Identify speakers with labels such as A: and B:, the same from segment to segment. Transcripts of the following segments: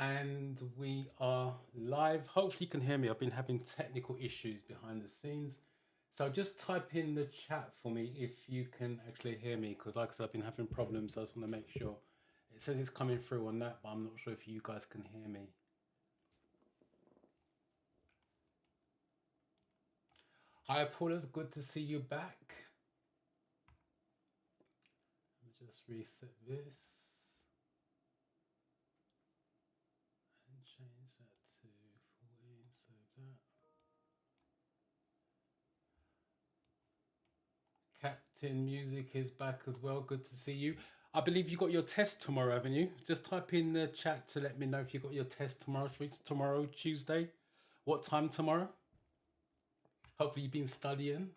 A: And we are live. Hopefully, you can hear me. I've been having technical issues behind the scenes. So just type in the chat for me if you can actually hear me, because like I said, I've been having problems. So I just want to make sure. It says it's coming through on that, but I'm not sure if you guys can hear me. Hi, Paula. It's good to see you back. Let me just reset this and change that to 14. Save that. Captain Music is back as well. Good to see you. I believe you got your test tomorrow, haven't you? Just type in the chat to let me know if you got your test tomorrow. Tomorrow, Tuesday. What time tomorrow? Hopefully you've been studying.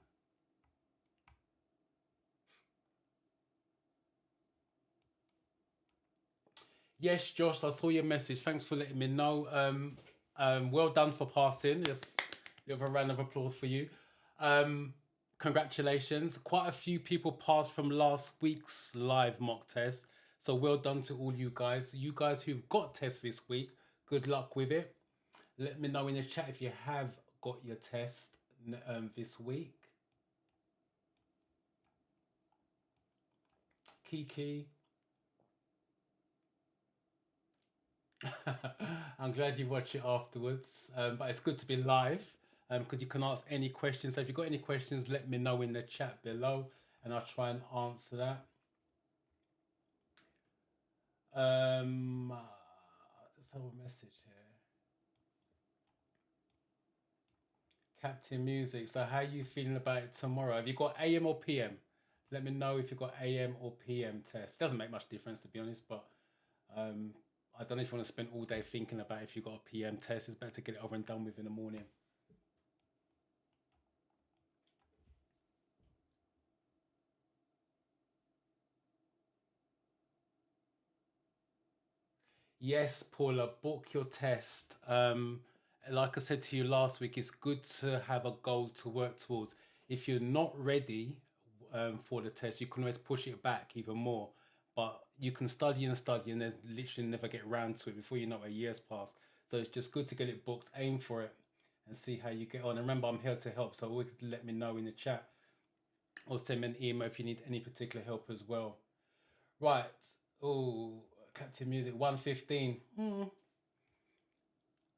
A: Yes, Josh, I saw your message. Thanks for letting me know. Well done for passing. Just a little round of applause for you. Congratulations. Quite a few people passed from last week's live mock test. So well done to all you guys. You guys who've got tests this week, good luck with it. Let me know in the chat if you have got your test this week. Kiki. I'm glad you watch it afterwards, but it's good to be live because you can ask any questions. So if you've got any questions, let me know in the chat below and I'll try and answer that. Let's have a message here. Captain Music. So how are you feeling about it tomorrow? Have you got AM or PM? Let me know if you've got AM or PM test. Doesn't make much difference to be honest, but I don't know if you want to spend all day thinking about if you've got a PM test. It's better to get it over and done with in the morning. Yes, Paula, book your test. Like I said to you last week, it's good to have a goal to work towards. If you're not ready for the test, you can always push it back even more. But you can study and study and then literally never get around to it before you know a year's passed. So it's just good to get it booked, aim for it, and see how you get on. And remember, I'm here to help, so always let me know in the chat or send me an email if you need any particular help as well. Right. Oh, Captain Music 115.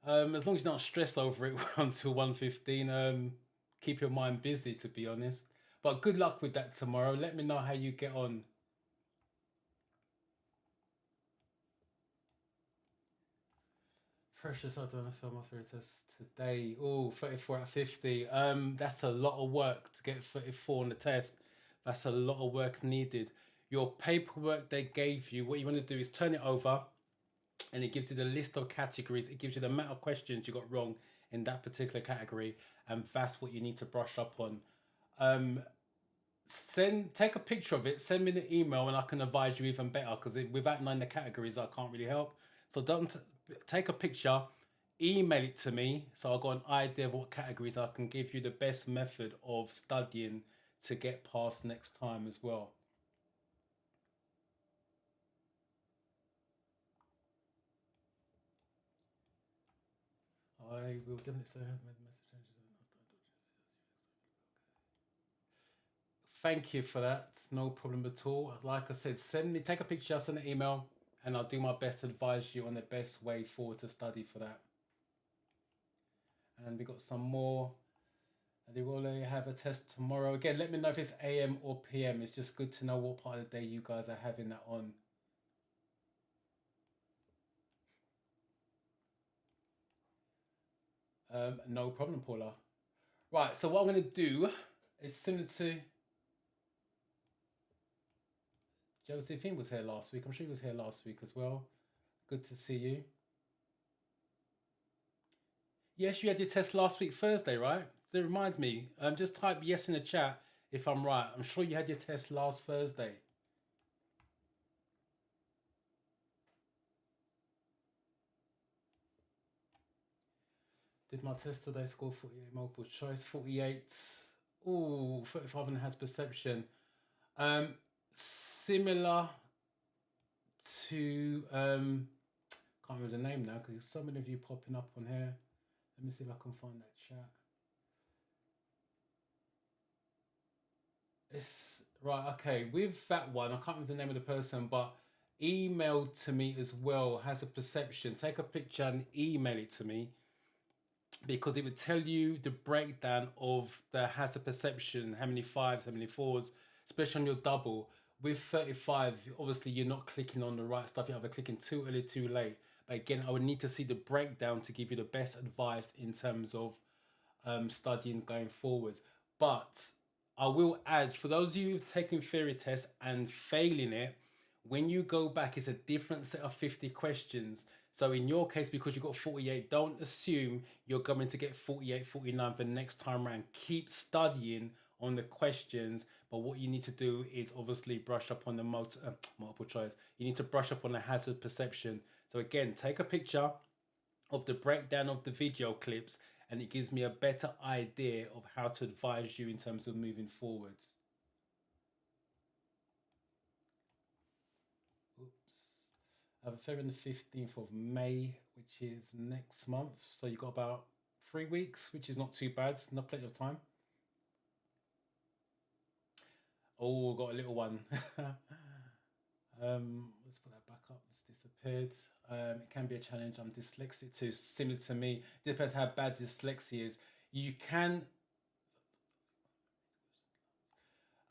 A: As long as you're not stressed over it until 1:15, keep your mind busy to be honest. But good luck with that tomorrow. Let me know how you get on. Precious, I don't want to film my theory test today. Oh, 34 out of 50. That's a lot of work to get 34 on the test. That's a lot of work needed. Your paperwork they gave you, what you want to do is turn it over and it gives you the list of categories. It gives you the amount of questions you got wrong in that particular category, and that's what you need to brush up on. Take a picture of it, send me the email, and I can advise you even better. Because without knowing the categories, I can't really help. So don't take a picture, email it to me, so I got an idea of what categories I can give you the best method of studying to get past next time as well. I will definitely say I have made message changes. Thank you for that. No problem at all. Like I said, take a picture, send an email, and I'll do my best to advise you on the best way forward to study for that. And we got some more. They will have a test tomorrow. Again, let me know if it's AM or PM. It's just good to know what part of the day you guys are having that on. No problem, Paula. Right, so what I'm going to do is similar to Josephine was here last week. I'm sure he was here last week as well. Good to see you. Yes, you had your test last week, Thursday, right? That reminds me. Just type yes in the chat if I'm right. I'm sure you had your test last Thursday. Did my test today, score 48 multiple choice, 48. Ooh, 35 and has perception. Similar to Can't remember the name now because there's so many of you popping up on here. Let me see if I can find that chat. It's right, okay. With that one, I can't remember the name of the person, but email to me as well. Has a perception. Take a picture and email it to me because it would tell you the breakdown of the hazard perception, how many fives, how many fours, especially on your double. With 35, obviously you're not clicking on the right stuff. You're either clicking too early, too late. But again, I would need to see the breakdown to give you the best advice in terms of studying going forwards. But I will add, for those of you who've taken theory tests and failing it, when you go back, it's a different set of 50 questions. So in your case, because you got 48, don't assume you're going to get 48, 49 for the next time around. Keep studying on the questions, but what you need to do is obviously brush up on the multiple choice. You need to brush up on the hazard perception. So again, take a picture of the breakdown of the video clips and it gives me a better idea of how to advise you in terms of moving forwards. I have a fair on the 15th of May, which is next month. So you've got about 3 weeks, which is not too bad. Not plenty of time. Oh, got a little one. Let's put that back up. It's disappeared. It can be a challenge. I'm dyslexic too, similar to me. It depends how bad dyslexia is. You can...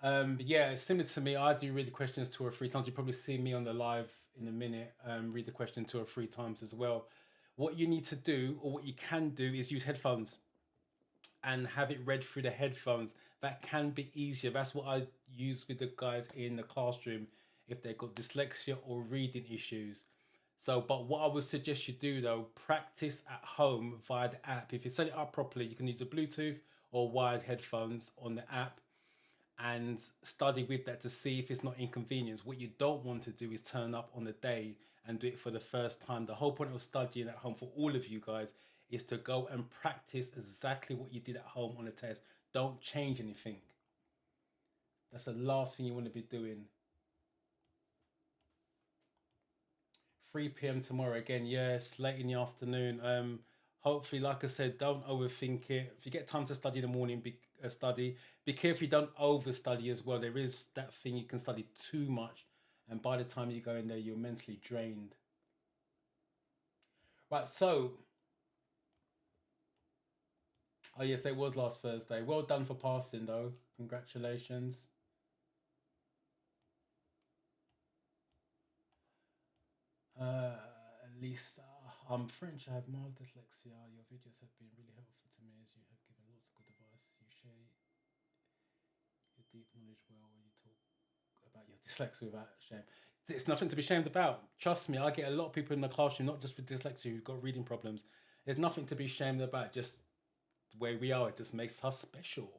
A: yeah, similar to me. I do read the questions 2 or 3 times. You probably see me on the live in a minute. Read the question 2 or 3 times as well. What you need to do, or what you can do, is use headphones and have it read through the headphones. That can be easier. That's what I use with the guys in the classroom if they've got dyslexia or reading issues. So, but what I would suggest you do though, practice at home via the app. If you set it up properly, you can use a Bluetooth or wired headphones on the app and study with that to see if it's not inconvenience. What you don't want to do is turn up on the day and do it for the first time. The whole point of studying at home for all of you guys is to go and practice exactly what you did at home on the test. Don't change anything. That's the last thing you want to be doing. 3 p.m. tomorrow again. Yes, late in the afternoon. Hopefully, like I said, don't overthink it. If you get time to study in the morning, study. Be careful you don't overstudy as well. There is that thing, you can study too much, and by the time you go in there, you're mentally drained. Right, so... oh yes, it was last Thursday. Well done for passing though. Congratulations. At least I'm French. I have mild dyslexia. Your videos have been really helpful to me as you have given lots of good advice. You share your deep knowledge well when you talk about your dyslexia without shame. There's nothing to be ashamed about. Trust me, I get a lot of people in the classroom, not just with dyslexia, who've got reading problems. There's nothing to be ashamed about. Just the way we are, it just makes us special.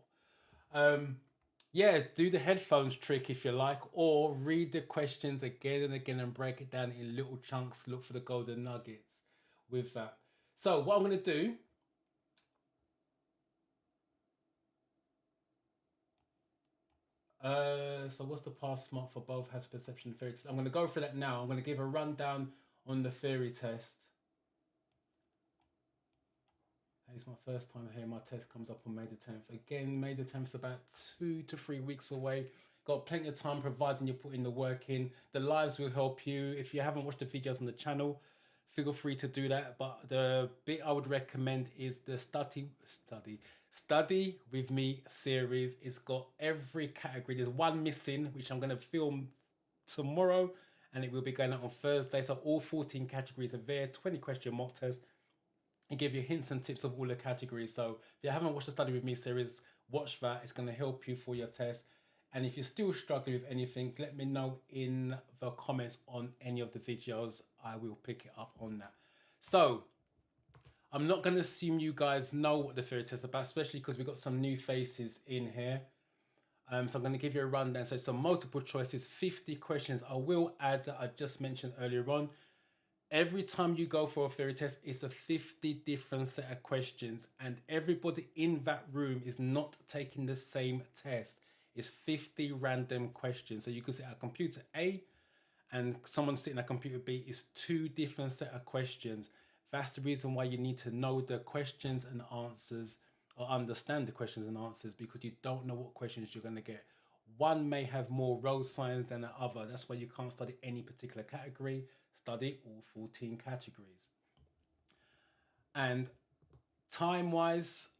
A: Yeah, do the headphones trick if you like, or read the questions again and again and break it down in little chunks. Look for the golden nuggets with that. So what I'm going to do, so what's the pass mark for both hazard perception and theory test? I'm going to go through that now. I'm going to give a rundown on the theory test. It's my first time here. My test comes up on May the 10th. Again, May the 10th is about 2 to 3 weeks away. Got plenty of time providing you put in the work in. The lives will help you. If you haven't watched the videos on the channel, feel free to do that. But the bit I would recommend is the Study With Me series. It's got every category. There's one missing, which I'm going to film tomorrow, and it will be going out on Thursday. So all 14 categories are there, 20 question mock test. And give you hints and tips of all the categories. So if you haven't watched the Study With Me series, watch that. It's going to help you for your test. And if you're still struggling with anything, let me know in the comments on any of the videos. I will pick it up on that. So I'm not going to assume you guys know what the theory test is about, especially because we've got some new faces in here. So I'm going to give you a rundown. So some multiple choices, 50 questions. I will add that I just mentioned earlier on. Every time you go for a theory test, it's a 50 different set of questions, and everybody in that room is not taking the same test. It's 50 random questions. So you can sit at computer A and someone sitting at a computer B, is two different set of questions. That's the reason why you need to know the questions and answers, or understand the questions and answers, because you don't know what questions you're going to get. One may have more road signs than the other. That's why you can't study any particular category. Study all 14 categories. And time wise,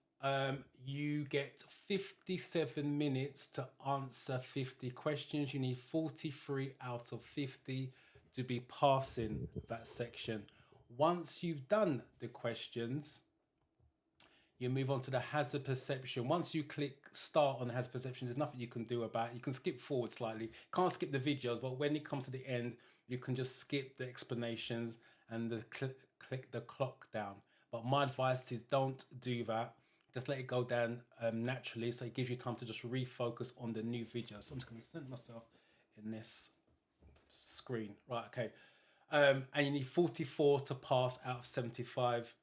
A: you get 57 minutes to answer 50 questions. You need 43 out of 50 to be passing that section. Once you've done the questions, you move on to the hazard perception. Once you click start on the hazard perception, there's nothing you can do about it. You can skip forward slightly. Can't skip the videos, but when it comes to the end, you can just skip the explanations and click the clock down. But my advice is don't do that. Just let it go down naturally, so it gives you time to just refocus on the new video. So I'm just going to center myself in this screen. Right, okay. And you need 44 to pass out of 75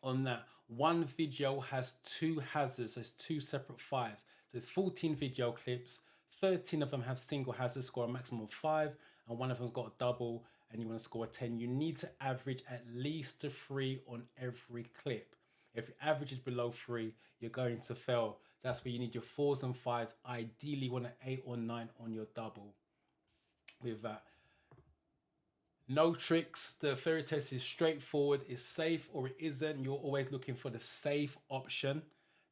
A: on that. One video has two hazards. There's two separate fives. There's 14 video clips. 13 of them have single hazards, score a maximum of 5, and one of them's got a double, and you want to score a 10. You need to average at least a 3 on every clip. If your average is below 3, you're going to fail. That's where you need your 4s and 5s. Ideally, you want an 8 or 9 on your double. With that, no tricks. The theory test is straightforward. It's safe or it isn't. You're always looking for the safe option.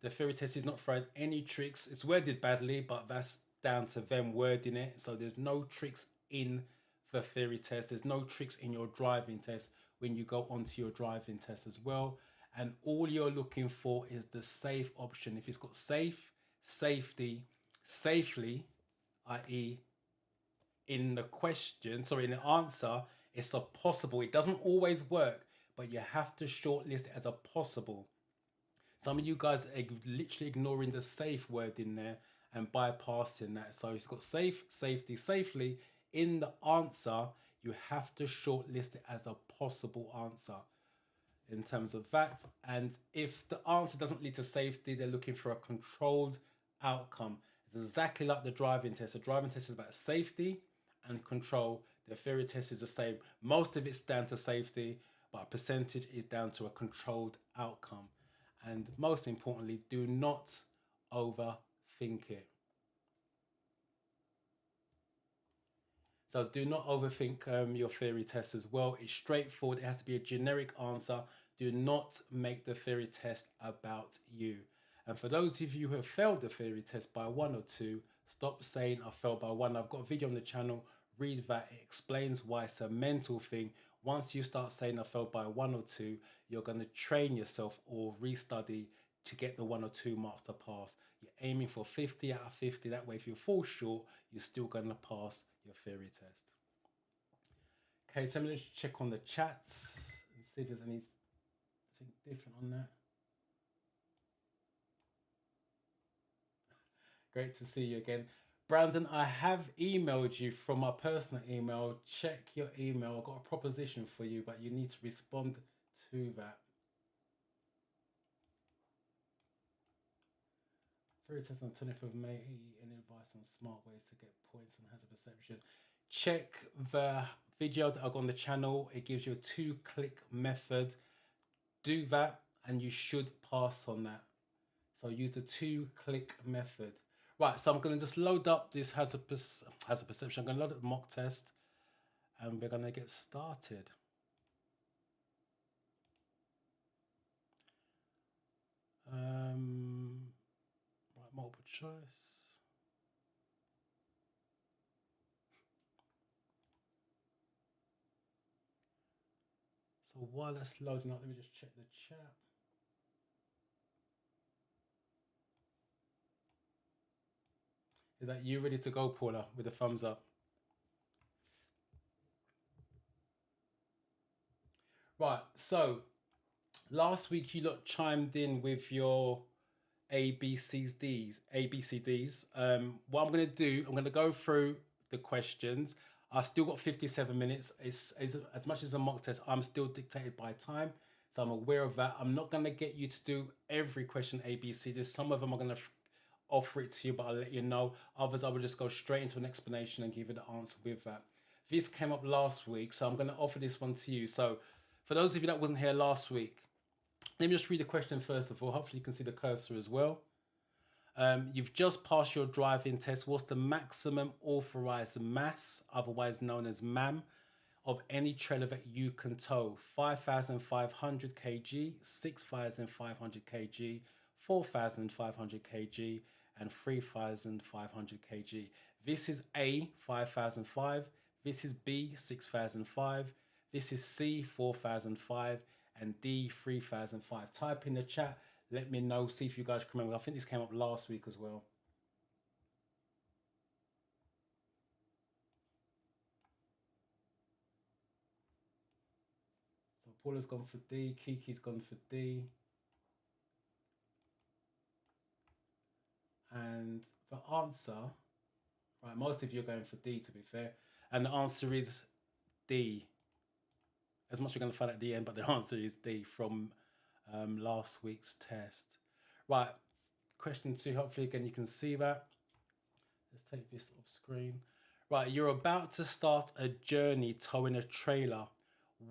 A: The theory test is not throwing any tricks. It's worded badly, but that's down to them wording it. So there's no tricks in the theory test. There's no tricks in your driving test when you go onto your driving test as well. And all you're looking for is the safe option. If it's got safe, safety, safely, i.e. in the question, sorry, in the answer, it's a possible. It doesn't always work, but you have to shortlist it as a possible. Some of you guys are literally ignoring the safe word in there and bypassing that. So it's got safe, safety, safely. In the answer, you have to shortlist it as a possible answer in terms of that. And if the answer doesn't lead to safety, they're looking for a controlled outcome. It's exactly like the driving test. The driving test is about safety and control. The theory test is the same. Most of it's down to safety, but a percentage is down to a controlled outcome. And most importantly, do not overthink it. So do not overthink your theory test as well. It's straightforward. It has to be a generic answer. Do not make the theory test about you. And for those of you who have failed the theory test by 1 or 2, stop saying I failed by 1. I've got a video on the channel. Read that. It explains why it's a mental thing. Once you start saying I failed by 1 or 2, you're going to train yourself or restudy to get the 1 or 2 marks to pass. You're aiming for 50 out of 50. That way, if you fall short, you're still going to pass your theory test. Okay, so I'm going to check on the chats and see if there's anything different on that. Great to see you again. Brandon, I have emailed you from my personal email. Check your email. I've got a proposition for you, but you need to respond to that. Theory test on 20th of May. Any advice on smart ways to get points on hazard perception? Check the video that I've got on the channel. It gives you a 2-click method. Do that and you should pass on that. So use the 2-click method. Right, so I'm going to just load up this hazard perception. I'm going to load up the mock test and we're going to get started. Right, multiple choice. So while that's loading up, let me just check the chat. Is that you ready to go, Paula, with a thumbs up? Right, so last week you lot chimed in with your ABCDs. What I'm going to do, I'm going to go through the questions. I've still got 57 minutes. It's as much as a mock test, I'm still dictated by time. So I'm aware of that. I'm not going to get you to do every question ABC. There's some of them I'm going to offer it to you, but I'll let you know. Others, I will just go straight into an explanation and give you the answer with that. This came up last week, so I'm going to offer this one to you. So for those of you that wasn't here last week, let me just read the question first of all. Hopefully you can see the cursor as well. You've just passed your driving test. What's the maximum authorized mass, otherwise known as MAM, of any trailer that you can tow? 5,500 kg, 6,500 kg, 4,500 kg, and 3,500 kg. This is A, 5,005. This is B, 6,005. This is C, 4,005. And D, 3,005. Type in the chat. Let me know. See if you guys can remember. I think this came up last week as well. So Paula's gone for D. Kiki's gone for D. And the answer, right, most of you are going for D to be fair. And the answer is D. As much as you're going to find at the end, but the answer is D from last week's test. Right, question 2. Hopefully, again, you can see that. Let's take this off screen. Right, you're about to start a journey towing a trailer.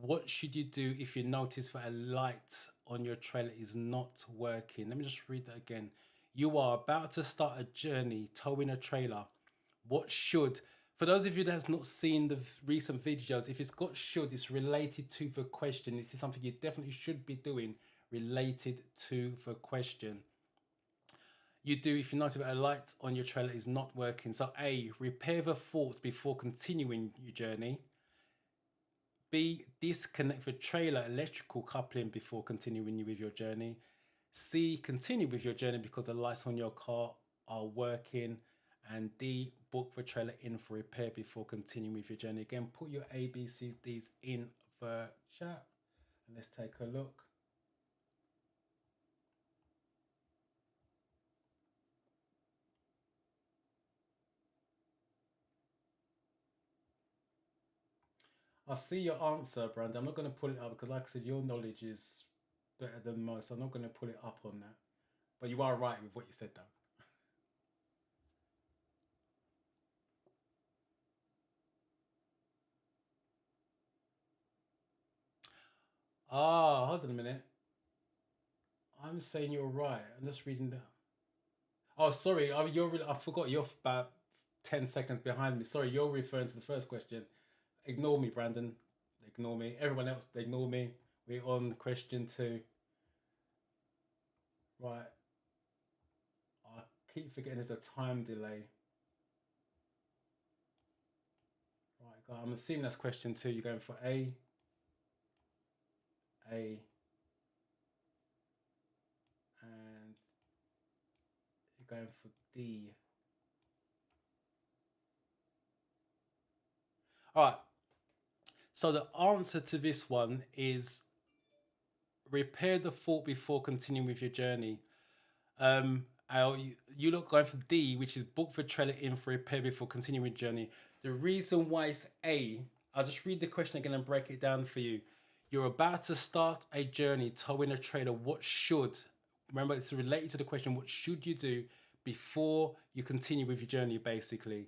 A: What should you do if you notice that a light on your trailer is not working? Let me just read that again. You are about to start a journey towing a trailer. What should... For those of you that have not seen the recent videos, if it's got should, it's related to the question. This is something you definitely should be doing related to the question. You do if you notice that a light on your trailer is not working. So A, repair the fault before continuing your journey. B, disconnect the trailer electrical coupling before continuing with your journey. C, continue with your journey because the lights on your car are working. And D, book the trailer in for repair before continuing with your journey. Again, put your A, B, C, D's in the chat. And let's take a look. I see your answer, Brandon. I'm not going to pull it up because, like I said, your knowledge is better than most. So I'm not going to pull it up on that. But you are right with what you said, though. Ah, hold on a minute. I'm saying you're right. I'm just reading the... Oh, sorry. I forgot you're about 10 seconds behind me. Sorry, you're referring to the first question. Ignore me, Brandon. Ignore me. Everyone else, ignore me. We're on question 2. Right. I keep forgetting there's a time delay. Right, I'm assuming that's question 2. You're going for A, and you're going for D. All right. So the answer to this one is repair the fault before continuing with your journey. You look going for D, which is book the trailer in for repair before continuing with journey. The reason why it's A, I'll just read the question again and break it down for you. You're about to start a journey towing a trailer. What should, remember it's related to the question, what should you do before you continue with your journey, basically?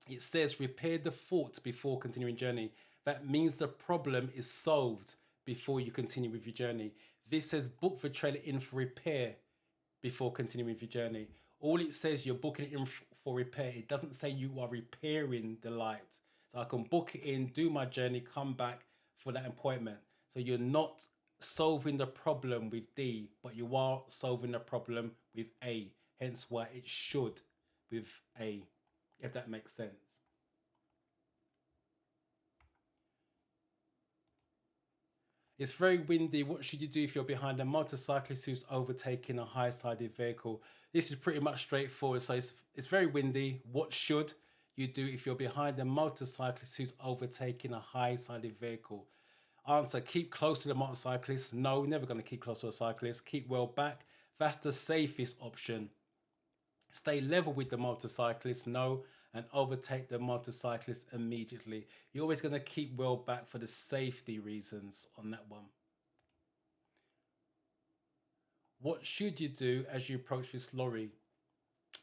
A: It says repair the fault before continuing journey. That means the problem is solved before you continue with your journey. This says book the trailer in for repair before continuing with your journey. All it says, you're booking it in for repair. It doesn't say you are repairing the light. So I can book it in, do my journey, come back for that appointment. So you're not solving the problem with D, but you are solving the problem with A. Hence why it should with A, if that makes sense. It's very windy. What should you do if you're behind a motorcyclist who's overtaking a high-sided vehicle? This is pretty much straightforward. So it's very windy. What should you do if you're behind a motorcyclist who's overtaking a high-sided vehicle? Answer, keep close to the motorcyclist. No, never going to keep close to a cyclist. Keep well back. That's the safest option. Stay level with the motorcyclist. No, and overtake the motorcyclist immediately. You're always going to keep well back for the safety reasons on that one. What should you do as you approach this lorry?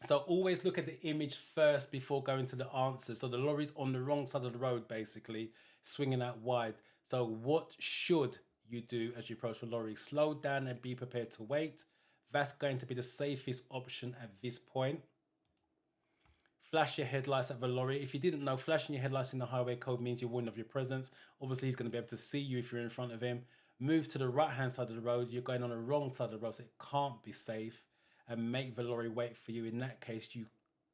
A: So always look at the image first before going to the answer. So the lorry's on the wrong side of the road, basically, swinging out wide. So what should you do as you approach the lorry? Slow down and be prepared to wait. That's going to be the safest option at this point. Flash your headlights at the lorry. If you didn't know, flashing your headlights in the highway code means you're warned of your presence. Obviously, he's going to be able to see you if you're in front of him. Move to the right-hand side of the road. You're going on the wrong side of the road, so it can't be safe. And make the lorry wait for you. In that case,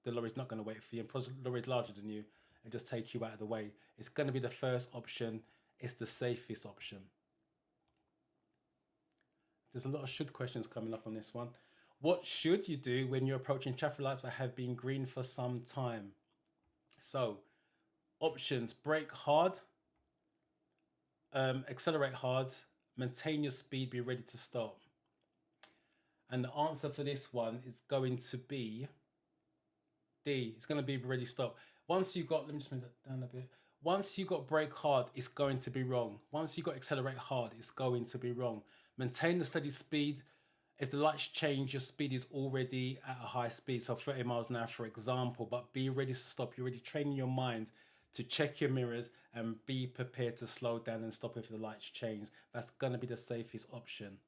A: the lorry's not going to wait for you. And because the lorry's larger than you, and just take you out of the way. It's going to be the first option. It's the safest option. There's a lot of should questions coming up on this one. What should you do when you're approaching traffic lights that have been green for some time? So, options: brake hard, accelerate hard, maintain your speed, be ready to stop. And the answer for this one is going to be D. It's going to be ready to stop. Once you got, let me just move that down a bit. Once you got brake hard, it's going to be wrong. Once you got accelerate hard, it's going to be wrong. Maintain the steady speed. If the lights change, your speed is already at a high speed, so 30 miles an hour, for example, but be ready to stop. You're already training your mind to check your mirrors and be prepared to slow down and stop if the lights change. That's going to be the safest option.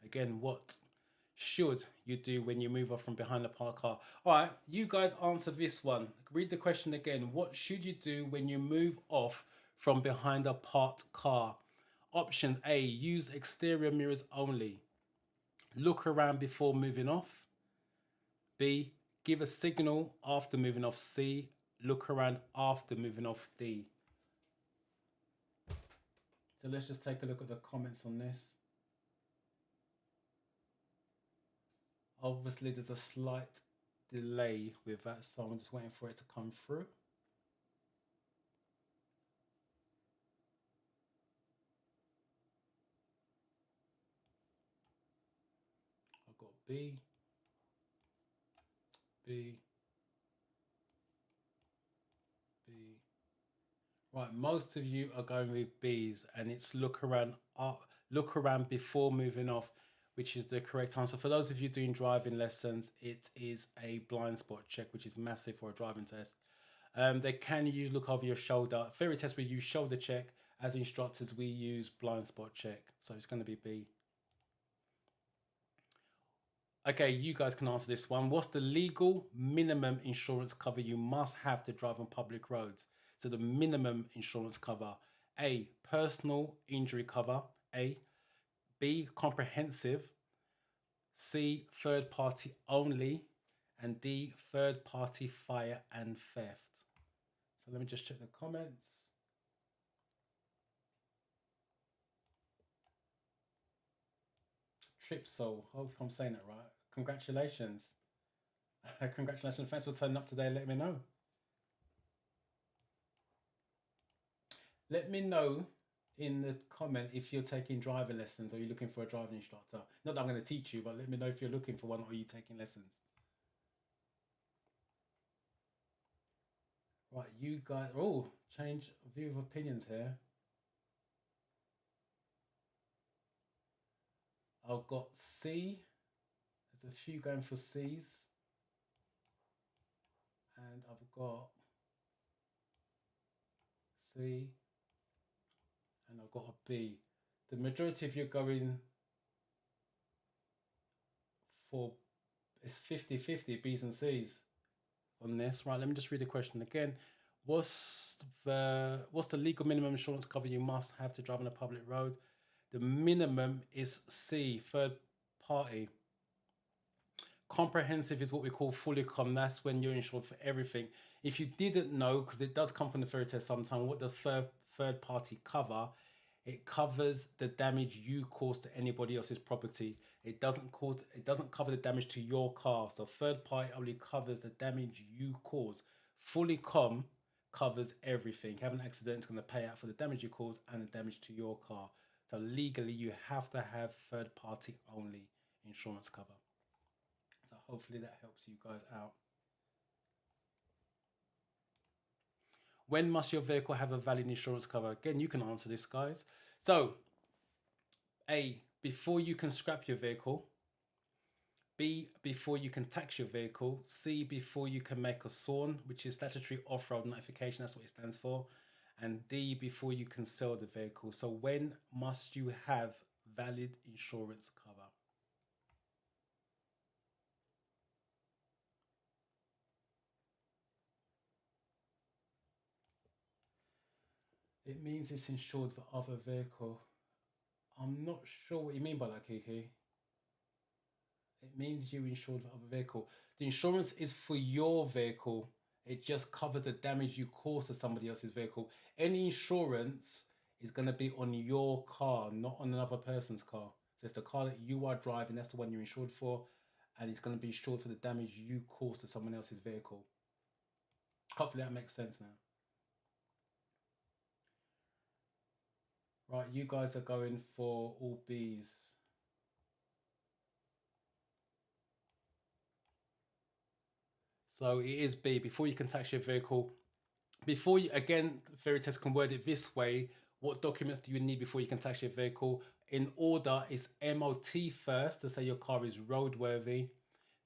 A: Again, what should you do when you move off from behind a parked car? All right, you guys answer this one. Read the question again. What should you do when you move off from behind a parked car? Option A, use exterior mirrors only. Look around before moving off. B, give a signal after moving off. C, look around after moving off. D. So let's just take a look at the comments on this. Obviously, there's a slight delay with that, so I'm just waiting for it to come through. I've got B, B, B. Right, most of you are going with B's, and it's look around before moving off, which is the correct answer. For those of you doing driving lessons, it is a blind spot check, which is massive for a driving test. They can use look over your shoulder. Theory test, we use shoulder check. As instructors, we use blind spot check. So it's going to be B. Okay, you guys can answer this one. What's the legal minimum insurance cover you must have to drive on public roads? So the minimum insurance cover: A, personal injury cover, A; B, comprehensive; C, third party only; and D, third party fire and theft. So let me just check the comments. Tripsol, hope I'm saying it right. Congratulations. Congratulations. Thanks for turning up today. Let me know. Let me know in the comment if you're taking driving lessons or you're looking for a driving instructor. Not that I'm going to teach you, but let me know if you're looking for one or you're taking lessons. Right, you guys, oh, change view of opinions here. I've got C. There's a few going for C's. And I've got C. And I've got a B. The majority of you are going for, it's 50-50 B's and C's on this. Right, let me just read the question again. What's the legal minimum insurance cover you must have to drive on a public road? The minimum is C, third party. Comprehensive is what we call fully com. That's when you're insured for everything. If you didn't know, because it does come from the fairy test sometime, what does third party cover? It covers the damage you cause to anybody else's property. It doesn't cover the damage to your car. So third party only covers the damage you cause. Fully com covers everything. If you have an accident, it's going to pay out for the damage you cause and the damage to your car. So legally, you have to have third party only insurance cover. So hopefully that helps you guys out. When must your vehicle have a valid insurance cover? Again, you can answer this, guys. So, A, before you can scrap your vehicle. B, before you can tax your vehicle. C, before you can make a SORN, which is statutory off-road notification. That's what it stands for. And D, before you can sell the vehicle. So when must you have valid insurance cover? It means it's insured for other vehicle. I'm not sure what you mean by that, Kiki. It means you insured for other vehicle. The insurance is for your vehicle. It just covers the damage you cause to somebody else's vehicle. Any insurance is going to be on your car, not on another person's car. So it's the car that you are driving, that's the one you're insured for, and it's going to be insured for the damage you cause to someone else's vehicle. Hopefully that makes sense now. Right, you guys are going for all B's. So it is B, before you can tax your vehicle. Before you, again, Veritas can word it this way. What documents do you need before you can tax your vehicle? In order is MOT first to say your car is roadworthy.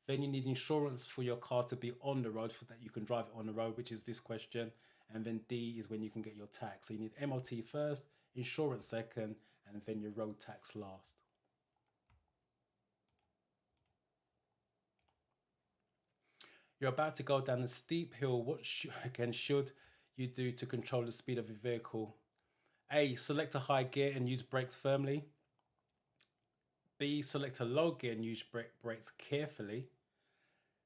A: Then you need insurance for your car to be on the road, for that you can drive it on the road, which is this question. And then D is when you can get your tax. So you need MOT first, insurance second, and then your road tax last. You're about to go down a steep hill. What should you do to control the speed of your vehicle? A, select a high gear and use brakes firmly. B, select a low gear and use brakes carefully.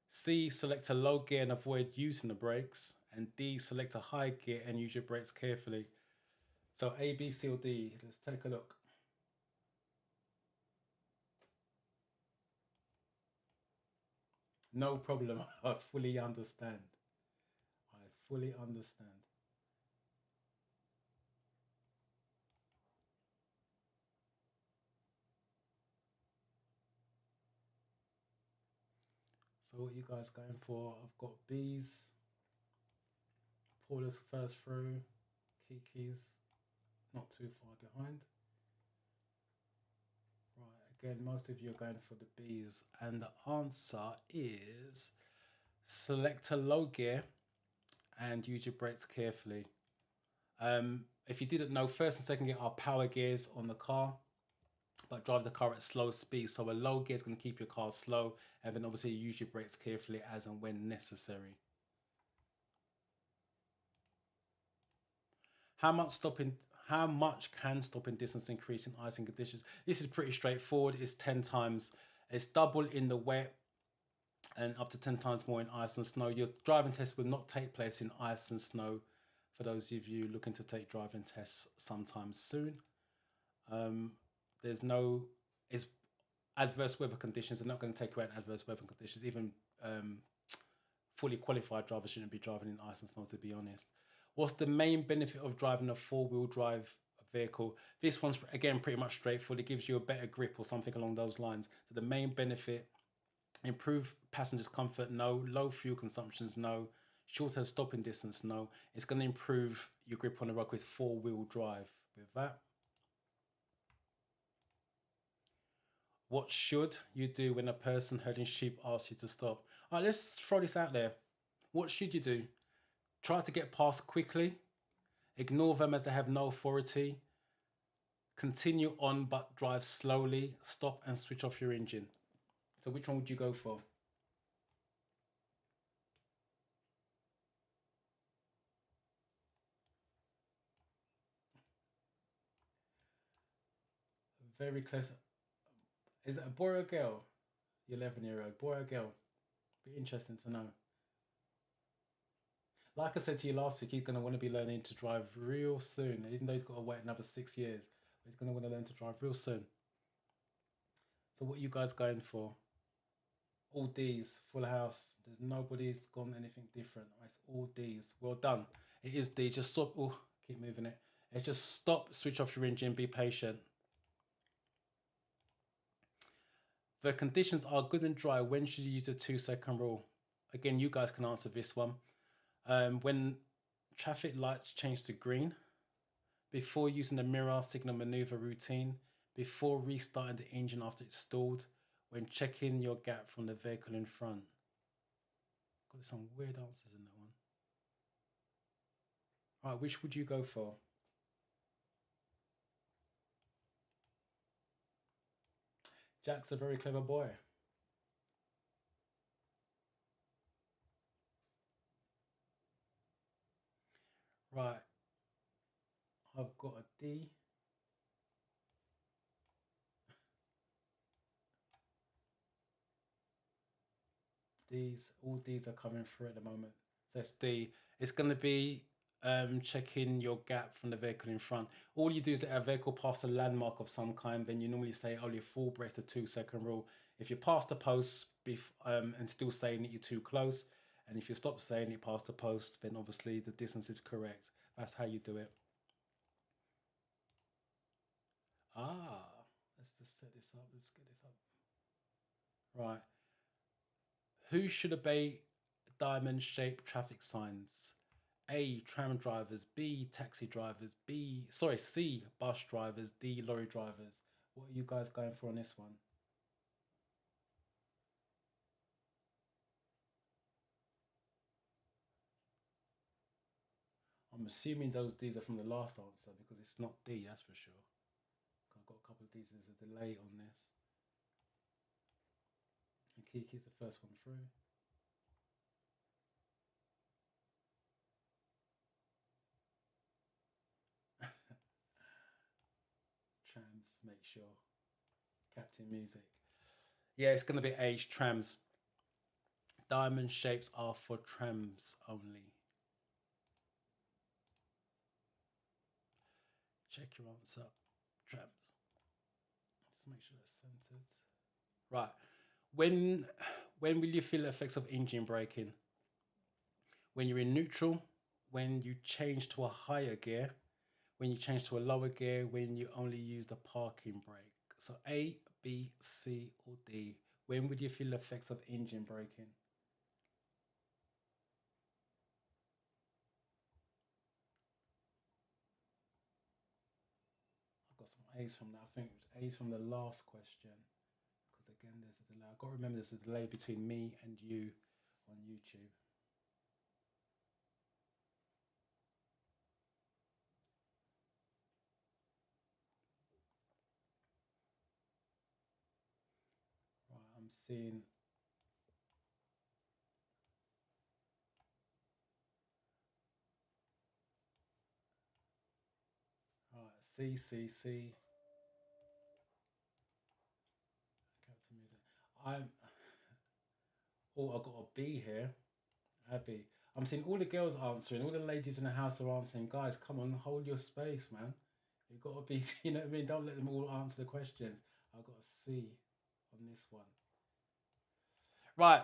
A: C, select a low gear and avoid using the brakes. And D, select a high gear and use your brakes carefully. So A, B, C, or D. Let's take a look. No problem. I fully understand. I fully understand. So what you guys going for? I've got B's. Paula's first through. Kiki's not too far behind. Right, again, most of you are going for the B's, and the answer is select a low gear and use your brakes carefully. If you didn't know, first and second gear are power gears on the car, but drive the car at slow speed. So a low gear is going to keep your car slow, and then obviously use your brakes carefully as and when necessary. How much can stopping distance increase in icing conditions? This is pretty straightforward. It's 10 times. It's double in the wet and up to 10 times more in ice and snow. Your driving test will not take place in ice and snow for those of you looking to take driving tests sometime soon. It's adverse weather conditions. They're not going to take away adverse weather conditions. Even fully qualified drivers shouldn't be driving in ice and snow, to be honest. What's the main benefit of driving a four-wheel drive vehicle? This one's, again, pretty much straightforward. It gives you a better grip or something along those lines. So the main benefit, improve passengers' comfort, no. Low fuel consumptions, no. Shorter stopping distance, no. It's going to improve your grip on the road with four-wheel drive. With that, what should you do when a person herding sheep asks you to stop? All right, let's throw this out there. What should you do? Try to get past quickly. Ignore them as they have no authority. Continue on but drive slowly. Stop and switch off your engine. So which one would you go for? Very close. Is it a boy or a girl? 11-year-old. Boy or girl? Be interesting to know. Like I said to you last week, he's going to want to be learning to drive real soon. Even though he's got to wait another 6 years. But he's going to want to learn to drive real soon. So what are you guys going for? All D's, full house. There's nobody's gone anything different. It's all D's. Well done. It is D. Just stop. Oh, keep moving it. It's just stop, switch off your engine, be patient. The conditions are good and dry. When should you use the 2-second rule? Again, you guys can answer this one. When traffic lights change to green, before using the mirror signal maneuver routine, before restarting the engine after it's stalled, when checking your gap from the vehicle in front? Got some weird answers in that one. All right, which would you go for? Jack's a very clever boy. Right, I've got a D. All these are coming through at the moment. So it's D. It's going to be checking your gap from the vehicle in front. All you do is let a vehicle pass a landmark of some kind, then you normally say, oh, your full brace the 2-second rule. If you pass the post and still saying that you're too close, and if you stop saying you past the post, then obviously the distance is correct. That's how you do it. Ah, let's just set this up. Let's get this up. Right. Who should obey diamond-shaped traffic signs? A, tram drivers. B, taxi drivers. C, bus drivers. D, lorry drivers. What are you guys going for on this one? I'm assuming these are from the last answer because it's not D, that's for sure. I've got a couple of these. There's a delay on this. And Kiki's the first one through. Trams, make sure. Captain Music. Yeah, it's going to be H, trams. Diamond shapes are for trams only. Check your answer. Trams. Just make sure that's centered. Right. When will you feel the effects of engine braking? When you're in neutral, when you change to a higher gear, when you change to a lower gear, when you only use the parking brake. So A, B, C, or D. When would you feel the effects of engine braking? I've got some A's from that. I think A's from the last question. Because again, there's a delay. I've got to remember there's a delay between me and you on YouTube. Right, I'm seeing. Right, C, C, C. Captain Music. I'm. Oh, I've got a B here. Abby. I'm seeing all the girls answering, all the ladies in the house are answering. Guys, come on, hold your space, man. You've got to be, you know what I mean? Don't let them all answer the questions. I've got a C on this one. Right,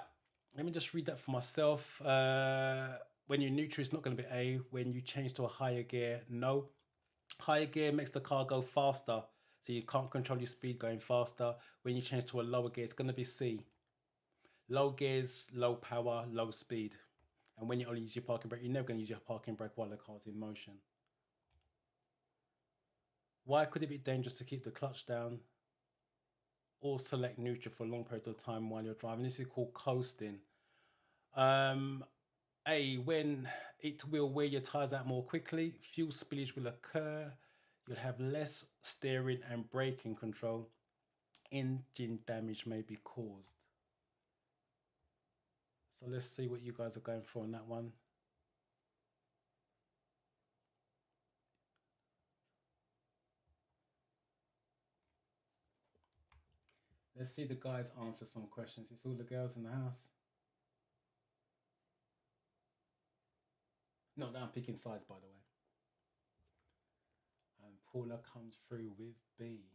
A: let me just read that for myself. When you're neutral, it's not going to be A. When you change to a higher gear, no. Higher gear makes the car go faster, so you can't control your speed going faster. When you change to a lower gear, it's going to be C. Low gears, low power, low speed. And when you only use your parking brake, you're never going to use your parking brake while the car's in motion. Why could it be dangerous to keep the clutch down or select neutral for long periods of time while you're driving? This is called coasting. A, when it will wear your tires out more quickly, fuel spillage will occur, you'll have less steering and braking control, engine damage may be caused. So let's see what you guys are going for on that one. Let's see the guys answer some questions. It's all the girls in the house. No, I'm picking sides, by the way. And Paula comes through with B.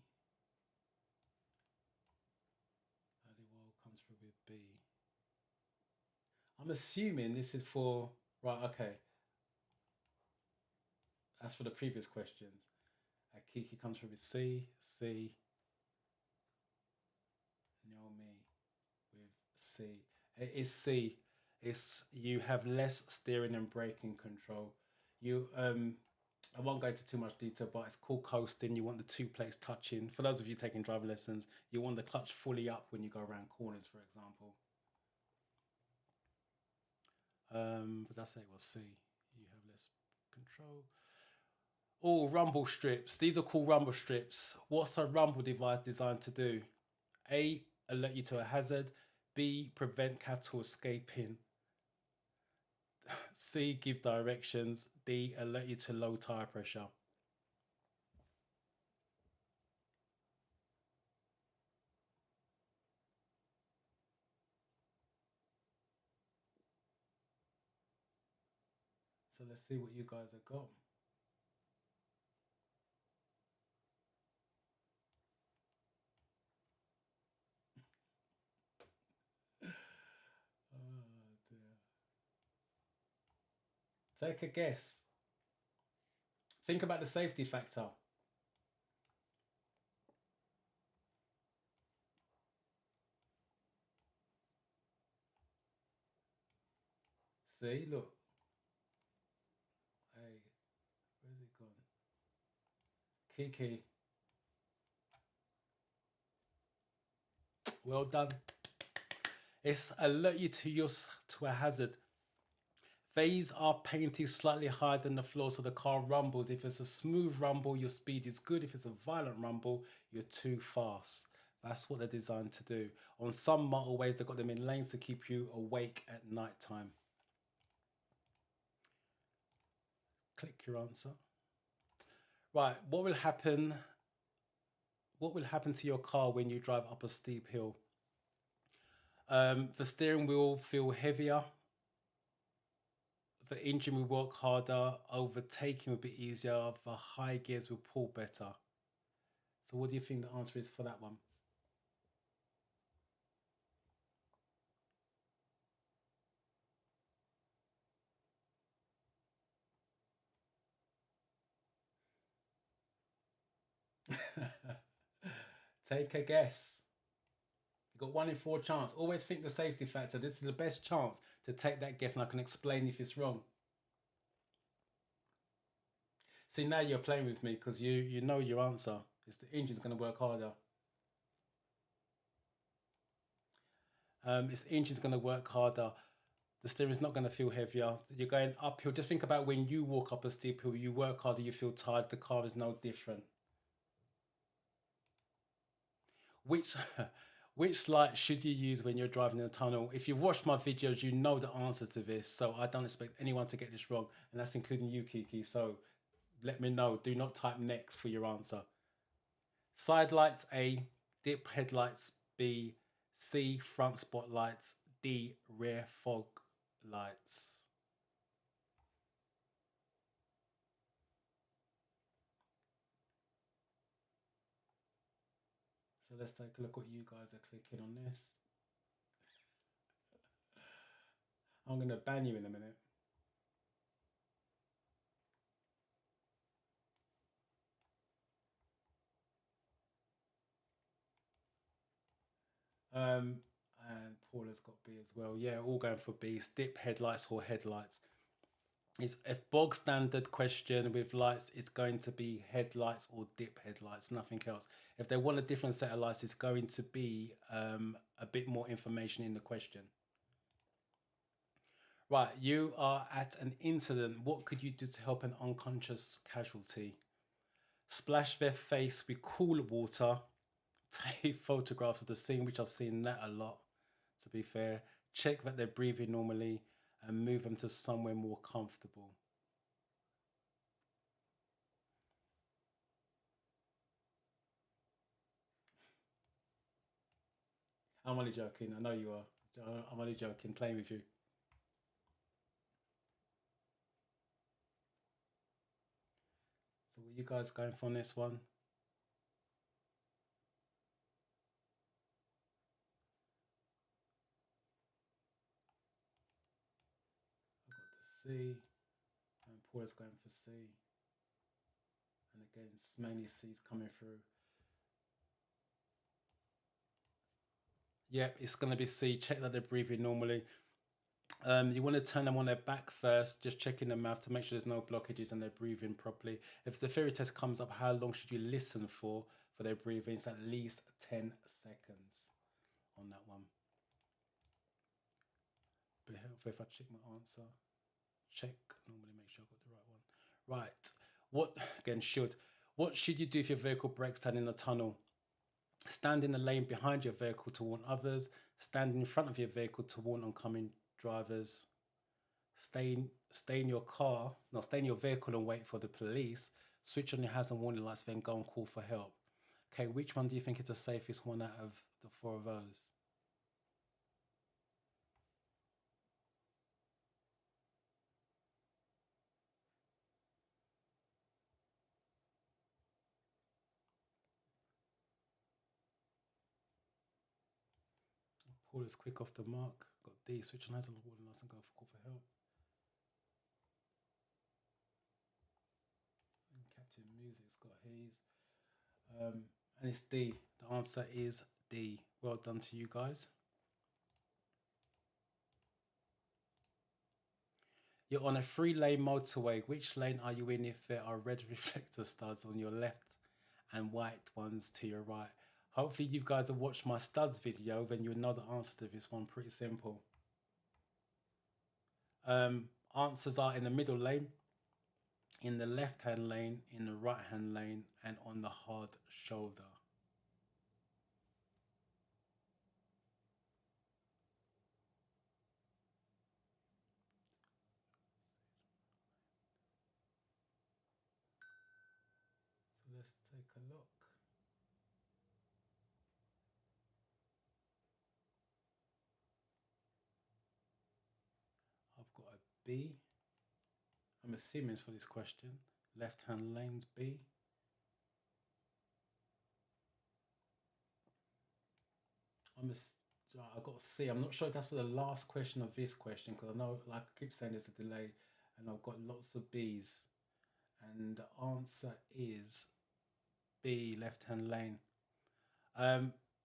A: Aliwal comes through with B. I'm assuming this is for... Right, okay. That's for the previous questions. Kiki comes through with C, C. Naomi with C. It is C. It's you have less steering and braking control. You I won't go into too much detail, but it's called coasting. You want the two plates touching. For those of you taking driving lessons, you want the clutch fully up when you go around corners, for example. But that's it. We'll see. You have less control. Oh, rumble strips. These are called rumble strips. What's a rumble device designed to do? A, alert you to a hazard. B, prevent cattle escaping. C, give directions. D, alert you to low tire pressure. So let's see what you guys have got. Oh dear. Take a guess. Think about the safety factor. See, look. Hey, where's it gone? Kiki. Well done. It's alert you to a hazard. These are painted slightly higher than the floor so the car rumbles. If it's a smooth rumble, your speed is good. If it's a violent rumble, you're too fast. That's what they're designed to do. On some motorways, they've got them in lanes to keep you awake at night time. Click your answer. Right, what will happen? What will happen to your car when you drive up a steep hill? The steering wheel feel heavier. The engine will work harder. Overtaking will be easier. The high gears will pull better. So what do you think the answer is for that one? Take a guess. You've got 1 in 4 chance. Always think the safety factor. This is the best chance to take that guess, and I can explain if it's wrong. See, now you're playing with me because you know your answer. It's the engine's going to work harder. It's the engine's going to work harder. The steering's not going to feel heavier. You're going uphill. Just think about when you walk up a steep hill, you work harder, you feel tired. The car is no different. Which which light should you use when you're driving in a tunnel? If you've watched my videos, you know the answer to this. So I don't expect anyone to get this wrong, and that's including you, Kiki. So let me know. Do not type next for your answer. Side lights A, dip headlights B, C, front spotlights, D, rear fog lights. So let's take a look what you guys are clicking on this. I'm going to ban you in a minute. And Paula's got B as well. Yeah, all going for B. Dip headlights or headlights. It's a bog standard question with lights. It's going to be headlights or dip headlights, nothing else. If they want a different set of lights, it's going to be a bit more information in the question. Right, you are at an incident. What could you do to help an unconscious casualty? Splash their face with cool water. Take photographs of the scene, which I've seen that a lot, to be fair. Check that they're breathing normally and move them to somewhere more comfortable. I'm only joking. I know you are. I'm only joking, playing with you. So what you guys going for on this one? I've got the C, and Paula's going for C. And again, it's mainly C's coming through. Yep, it's going to be C. Check that they're breathing normally. You want to turn them on their back first, just checking the mouth to make sure there's no blockages and they're breathing properly. If the theory test comes up, how long should you listen for their breathing? It's at least 10 seconds on that one. Be helpful if I check my answer. Check, normally make sure I've got the right one. Right, what should you do if your vehicle breaks down in a tunnel? Stand in the lane behind your vehicle to warn others. Stand in front of your vehicle to warn oncoming drivers. Stay in your car, no, stay in your vehicle and wait for the police. Switch on your hazard warning lights, then go and call for help. Okay, which one do you think is the safest one out of the four of those? Paul is quick off the mark. Got D, switch on hazard warning lights and go for call for help. And Captain Music's got his. And it's D. The answer is D. Well done to you guys. You're on a 3-lane motorway. Which lane are you in if there are red reflector studs on your left and white ones to your right? Hopefully you guys have watched my studs video, then you'll know the answer to this one. Pretty simple. Answers are in the middle lane, in the left-hand lane, in the right-hand lane, and on the hard shoulder. So let's take a look. I've got a B. I'm assuming it's for this question. Left-hand lane's B. I got to see. I'm not sure if that's for the last question of this question because I know, like I keep saying, there's a delay, and I've got lots of B's, and the answer is B, left-hand lane.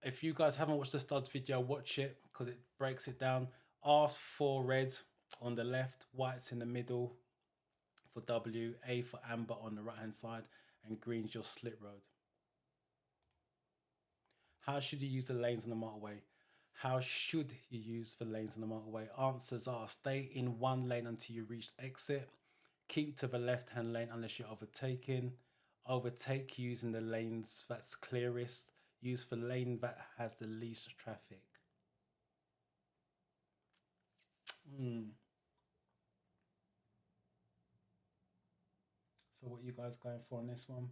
A: If you guys haven't watched the studs video, watch it because it breaks it down. R for red on the left, white's in the middle for W, A for amber on the right-hand side, and green's your slit road. How should you use the lanes on the motorway? How should you use the lanes on the motorway? Answers are: stay in one lane until you reach exit. Keep to the left-hand lane unless you're overtaking. Overtake using the lanes that's clearest. Use the lane that has the least traffic. So what are you guys going for on this one?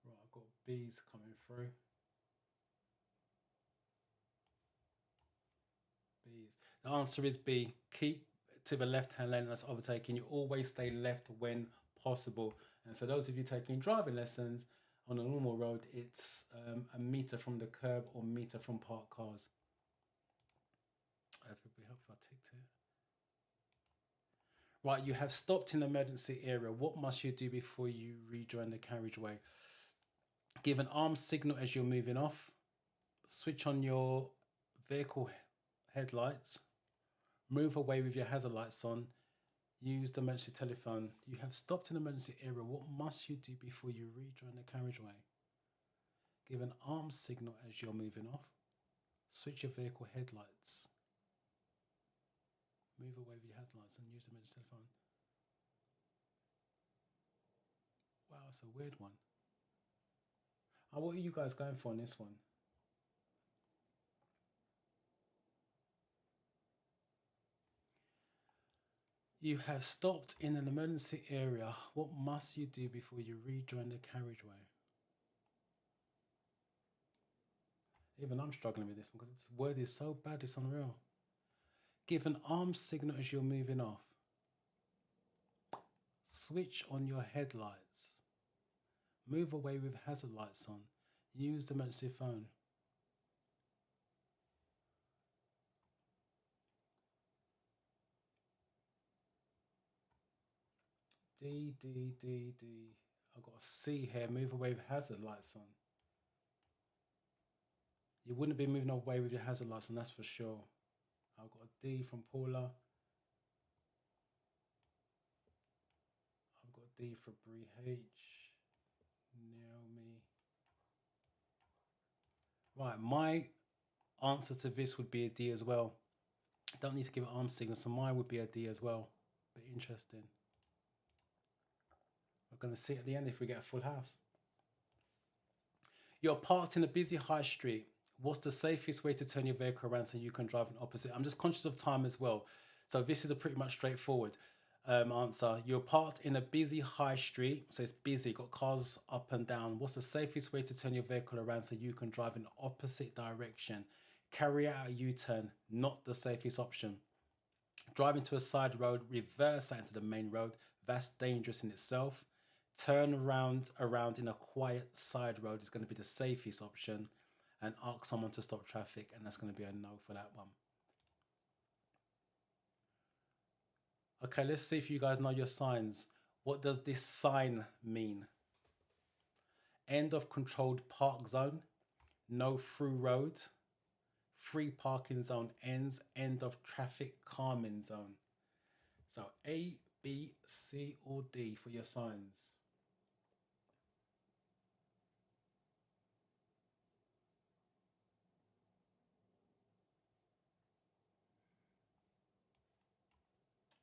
A: Right, I've got B's coming through. B's. The answer is B. Keep to the left-hand lane that's overtaking. You always stay left when possible. And for those of you taking driving lessons on a normal road, it's a meter from the curb or meter from parked cars. If it would be helpful, I ticked it. Right, you have stopped in the emergency area. What must you do before you rejoin the carriageway? Give an armed signal as you're moving off. Switch on your vehicle headlights. Move away with your hazard lights on. Use the emergency telephone. You have stopped in an emergency area. What must you do before you rejoin the carriageway? Give an armed signal as you're moving off. Switch your vehicle headlights. Move away with your hazard lights and use the emergency telephone. Wow, that's a weird one. What are you guys going for on this one? You have stopped in an emergency area. What must you do before you rejoin the carriageway? Even I'm struggling with this one because this word is so bad, it's unreal. Give an armed signal as you're moving off. Switch on your headlights. Move away with hazard lights on. Use the emergency phone. D, D, D, D. I've got a C here. Move away with hazard lights on. You wouldn't be moving away with your hazard lights on, that's for sure. I've got a D from Paula. I've got a D for Bree H. Naomi. Right, my answer to this would be a D as well. Don't need to give an arm signal, so mine would be a D as well. But interesting. We're going to see at the end if we get a full house. You're parked in a busy high street. What's the safest way to turn your vehicle around so you can drive in opposite? I'm just conscious of time as well. So this is a pretty much straightforward answer. You're parked in a busy high street. So it's busy, got cars up and down. What's the safest way to turn your vehicle around so you can drive in the opposite direction? Carry out a U-turn, not the safest option. Driving to a side road, reverse out into the main road. That's dangerous in itself. Turn around in a quiet side road is going to be the safest option. And ask someone to stop traffic, and that's going to be a no for that one. Okay, let's see if you guys know your signs. What does this sign mean? End of controlled park zone, no through road, free parking zone ends, end of traffic calming zone. So A, B, C, or D for your signs.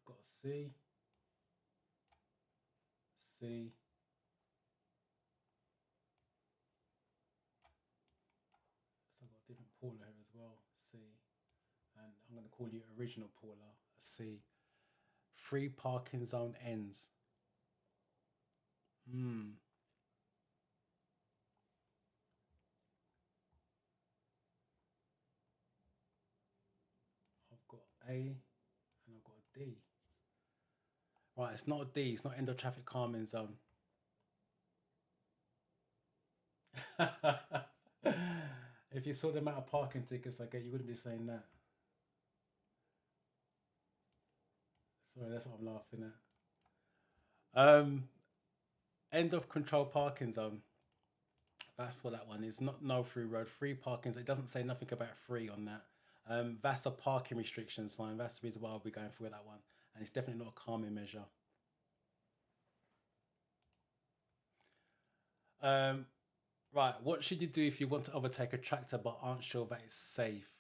A: Got C, C, so I've got a different Paula here as well, C, and I'm going to call you original Paula, C. Free parking zone ends. I've got A and I've got a D. Right, it's not a D, it's not end of traffic calming zone. If you saw the amount of parking tickets I get, you wouldn't be saying that. Sorry, that's what I'm laughing at. End of control parking zone. That's what that one is. Not no through road. Free parking. It doesn't say nothing about free on that. That's a parking restriction sign. That's the reason why I'll be going for that one. And it's definitely not a calming measure. Right, what should you do if you want to overtake a tractor but aren't sure that it's safe?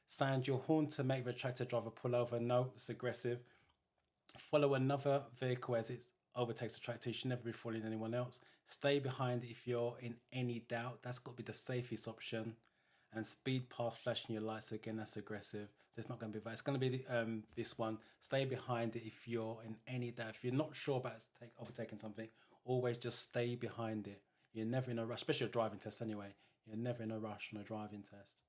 A: Sound your horn to make the tractor driver pull over. No, it's aggressive. Follow another vehicle as it overtakes the tractor. You should never be following anyone else. Stay behind if you're in any doubt. That's got to be the safest option. And speed past flashing your lights again. That's aggressive. So it's not going to be that. It's going to be this one. Stay behind it if you're in any doubt. If you're not sure about overtaking something, always just stay behind it. You're never in a rush, especially a driving test anyway. You're never in a rush on a driving test.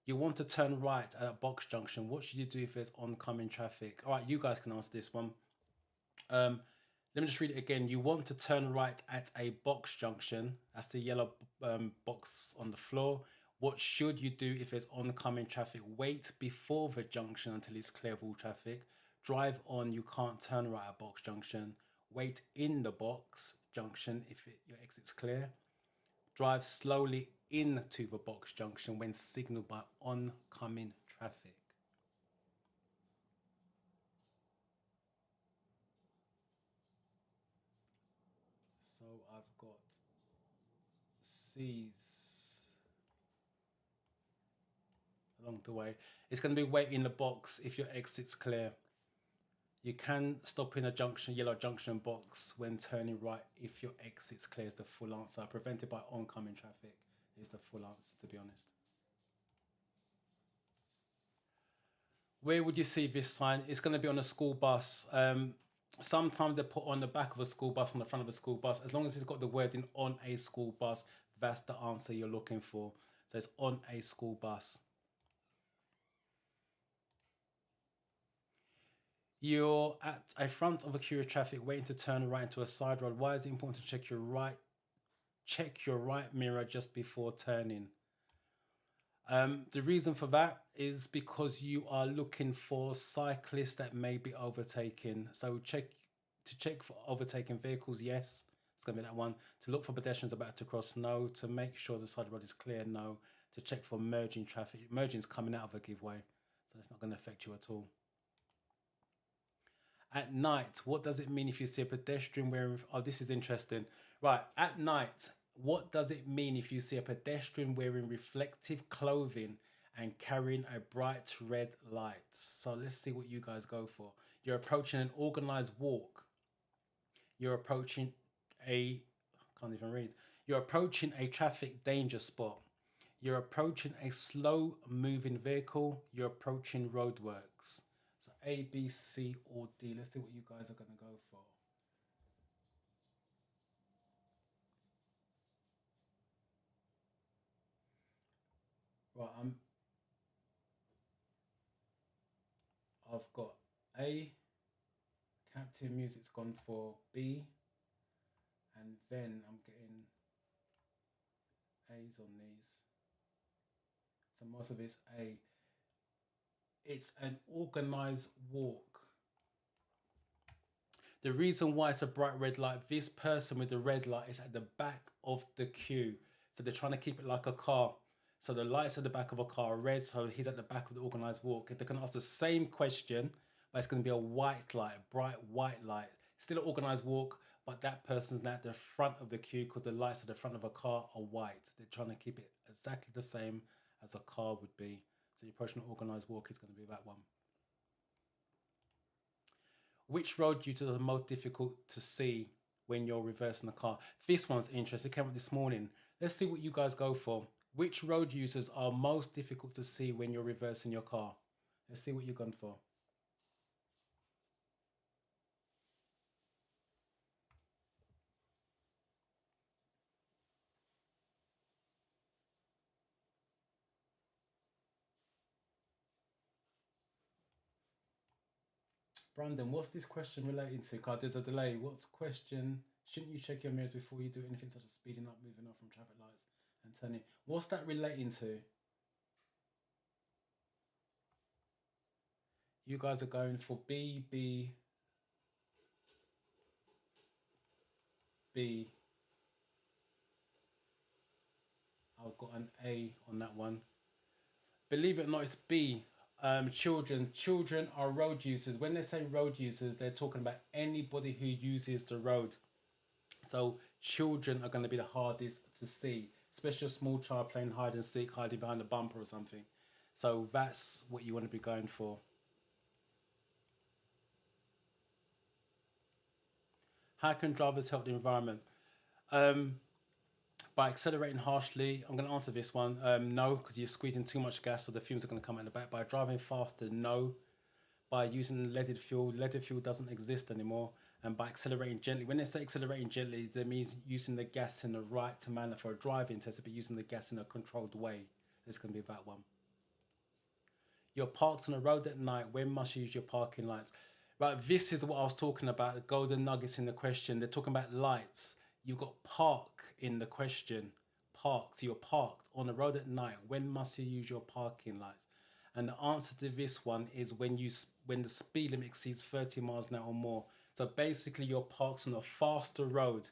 A: You want to turn right at a box junction. What should you do if there's oncoming traffic? All right, you guys can answer this one. Let me just read it again. You want to turn right at a box junction. That's the yellow box on the floor. What should you do if there's oncoming traffic? Wait before the junction until it's clear of all traffic. Drive on. You can't turn right at box junction. Wait in the box junction if your exit's clear. Drive slowly into the box junction when signaled by oncoming traffic. So I've got C's along the way. It's going to be wait in the box if your exit's clear. You can stop in a junction, yellow junction box when turning right if your exit's clear is the full answer. Prevented by oncoming traffic is the full answer, to be honest. Where would you see this sign? It's going to be on a school bus. Sometimes they put on the back of a school bus, on the front of a school bus. As long as it's got the wording on a school bus, that's the answer you're looking for. So it's on a school bus. You're at a front of a queue of traffic waiting to turn right into a side road. Why is it important to check your right mirror just before turning? The reason for that is because you are looking for cyclists that may be overtaking. So check for overtaking vehicles, yes, it's going to be that one. To look for pedestrians about to cross, no. To make sure the side road is clear, no. To check for merging traffic. Merging is coming out of a giveaway, so it's not going to affect you at all. At night, what does it mean if you see a pedestrian wearing... Oh, this is interesting. Right, at night, what does it mean if you see a pedestrian wearing reflective clothing and carrying a bright red light? So let's see what you guys go for. You're approaching an organized walk. You're approaching a... I can't even read. You're approaching a traffic danger spot. You're approaching a slow moving vehicle. You're approaching roadworks. So A, B, C, or D. Let's see what you guys are going to go for. Right, I've got A, Captain Music's gone for B, and then I'm getting A's on these. So most of it's A. It's an organized walk. The reason why it's a bright red light, this person with the red light is at the back of the queue. So they're trying to keep it like a car. So the lights at the back of a car are red, so he's at the back of the organized walk. If they can ask the same question, but it's going to be a white light, a bright white light. Still an organized walk, but that person's now at the front of the queue because the lights at the front of a car are white. They're trying to keep it exactly the same as a car would be. So you're approaching an organized walk is going to be that one. Which road users are the most difficult to see when you're reversing the car? This one's interesting. It came up this morning. Let's see what you guys go for. Which road users are most difficult to see when you're reversing your car? Let's see what you've gone for. Brandon, what's this question relating to? Because there's a delay. What's question? Shouldn't you check your mirrors before you do anything such as speeding up, moving off from traffic lights and turning? What's that relating to? You guys are going for B, B, B. I've got an A on that one. Believe it or not, it's B. Children are road users. When they say road users, they're talking about anybody who uses the road. So children are going to be the hardest to see, especially a small child playing hide and seek, hiding behind a bumper or something. So that's what you want to be going for. How can drivers help the environment? By accelerating harshly, I'm going to answer this one. No, because you're squeezing too much gas, so the fumes are going to come out the back. By driving faster, no. By using leaded fuel doesn't exist anymore. And by accelerating gently, when they say accelerating gently, that means using the gas in the right manner for a driving test, but using the gas in a controlled way. This can be that one. You're parked on a road at night. When must you use your parking lights? Right, this is what I was talking about. The golden nuggets in the question. They're talking about lights. You've got park in the question. Parked. You're parked on the road at night. When must you use your parking lights? And the answer to this one is when the speed limit exceeds 30 miles an hour or more. So basically, you're parked on a faster road.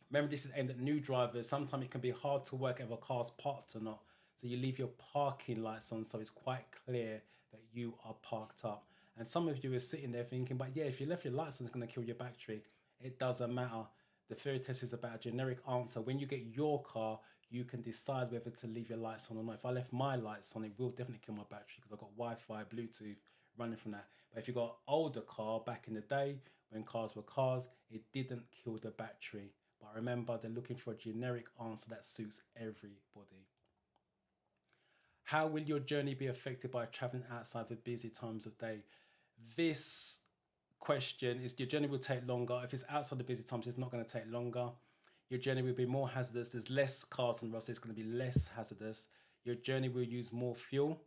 A: Remember, this is aimed at new drivers. Sometimes it can be hard to work if a car's parked or not. So you leave your parking lights on, so it's quite clear that you are parked up. And some of you are sitting there thinking, but yeah, if you left your lights on, it's going to kill your battery. It doesn't matter. The theory test is about a generic answer. When you get your car, you can decide whether to leave your lights on or not. If I left my lights on, it will definitely kill my battery because I've got Wi-Fi, Bluetooth running from that. But if you got an older car back in the day, when cars were cars, it didn't kill the battery. But remember, they're looking for a generic answer that suits everybody. How will your journey be affected by traveling outside the busy times of day? This question is your journey will take longer. If it's outside the busy times, it's not going to take longer. Your journey will be more hazardous. There's less cars on roads, so it's going to be less hazardous. Your journey will use more fuel.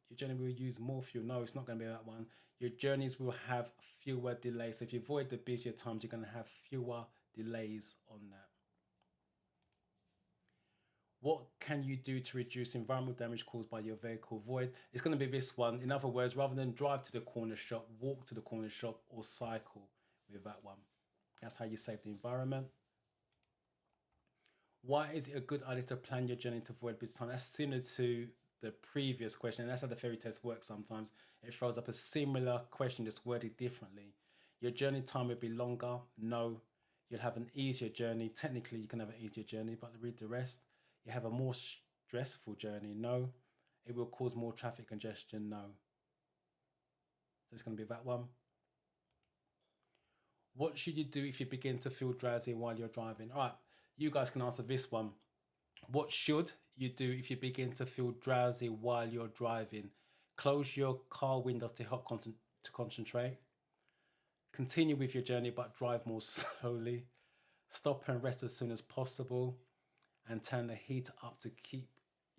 A: Your journey will use more fuel. No, it's not going to be that one. Your journeys will have fewer delays. So if you avoid the busier times, you're going to have fewer delays on that. What can you do to reduce environmental damage caused by your vehicle? Void. It's going to be this one. In other words, rather than drive to the corner shop, walk to the corner shop or cycle with that one. That's how you save the environment. Why is it a good idea to plan your journey to avoid busy time? That's similar to the previous question. And that's how the fairy test works sometimes. It throws up a similar question, just worded differently. Your journey time will be longer. No. You'll have an easier journey. Technically, you can have an easier journey, but read the rest. You have a more stressful journey. No. It will cause more traffic congestion. No. So it's going to be that one. What should you do if you begin to feel drowsy while you're driving? All right, you guys can answer this one. What should you do if you begin to feel drowsy while you're driving? Close your car windows to help concentrate. Continue with your journey but drive more slowly. Stop and rest as soon as possible. And turn the heat up to keep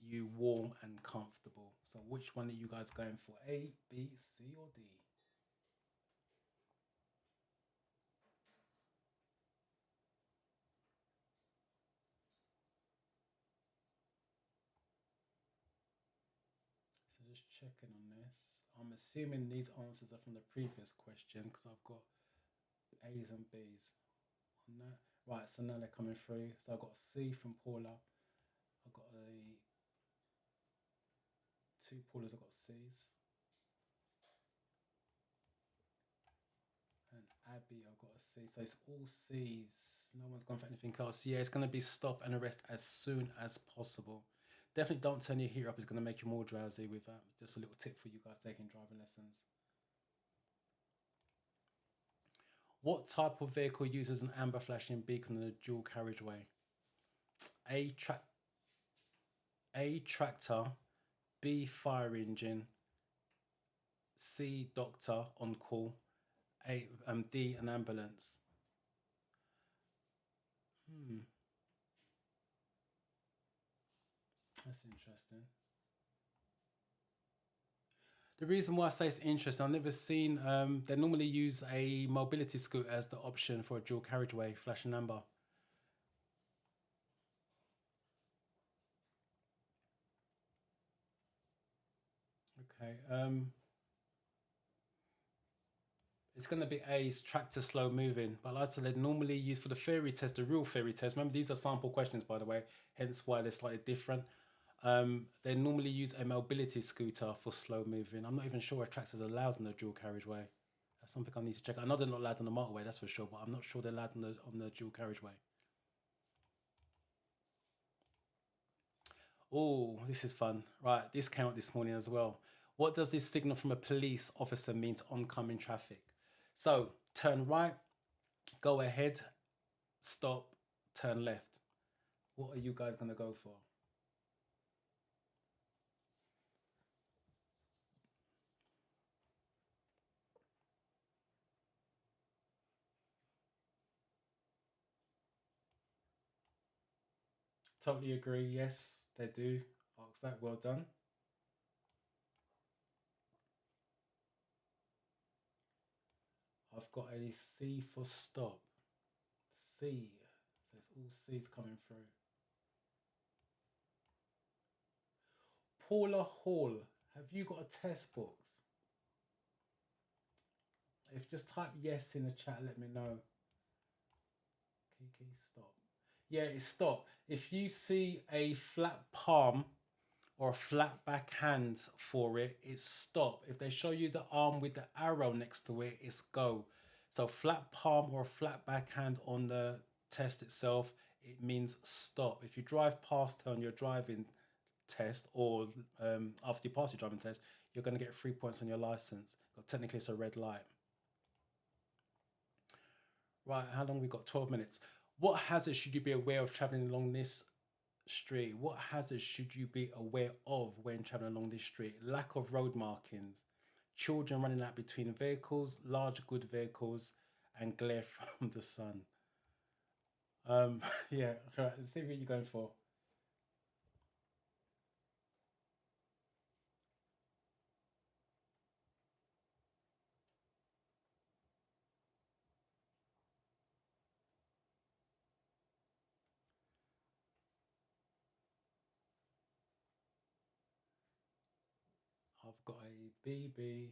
A: you warm and comfortable. So which one are you guys going for? A, B, C, or D? So just checking on this. I'm assuming these answers are from the previous question because I've got A's and B's on that. Right, so now they're coming through. So I've got a C from Paula. I've got two Paulas, I've got C's. And Abby, I've got a C. So it's all C's. No one's gone for anything else. Yeah, it's going to be stop and arrest as soon as possible. Definitely don't turn your heat up. It's going to make you more drowsy with that. Just a little tip for you guys taking driving lessons. What type of vehicle uses an amber flashing beacon on a dual carriageway? A tractor, B fire engine, C doctor on call, D an ambulance. That's interesting. The reason why I say it's interesting, I've never seen, they normally use a mobility scooter as the option for a dual carriageway, flashing amber. Okay. It's going to be A, tractor slow moving. But like I said, normally used for the theory test, the real theory test. Remember, these are sample questions, by the way, hence why they're slightly different. They normally use a mobility scooter for slow moving. I'm not even sure if tractors are allowed on the dual carriageway. That's something I need to check. I know they're not allowed on the motorway, that's for sure, but I'm not sure they're allowed on the dual carriageway. Oh, this is fun. Right, this came out this morning as well. What does this signal from a police officer mean to oncoming traffic? So, turn right, go ahead, stop, turn left. What are you guys going to go for? Totally agree. Yes, they do. Ask that. Well done. I've got a C for stop. C. So it's all C's coming through. Paula Hall, have you got a test book? If just type yes in the chat, let me know. Kiki, stop. Yeah, it's stop. If you see a flat palm or a flat back hand for it, it's stop. If they show you the arm with the arrow next to it, it's go. So flat palm or flat back hand on the test itself, it means stop. If you drive past her on your driving test or after you pass your driving test, you're going to get 3 points on your license. But technically, it's a red light. Right, how long we got? 12 minutes. What hazards should you be aware of traveling along this street? What hazards should you be aware of when traveling along this street? Lack of road markings, children running out between vehicles, large good vehicles, and glare from the sun. Yeah, all right, let's see what you're going for. Got a BB.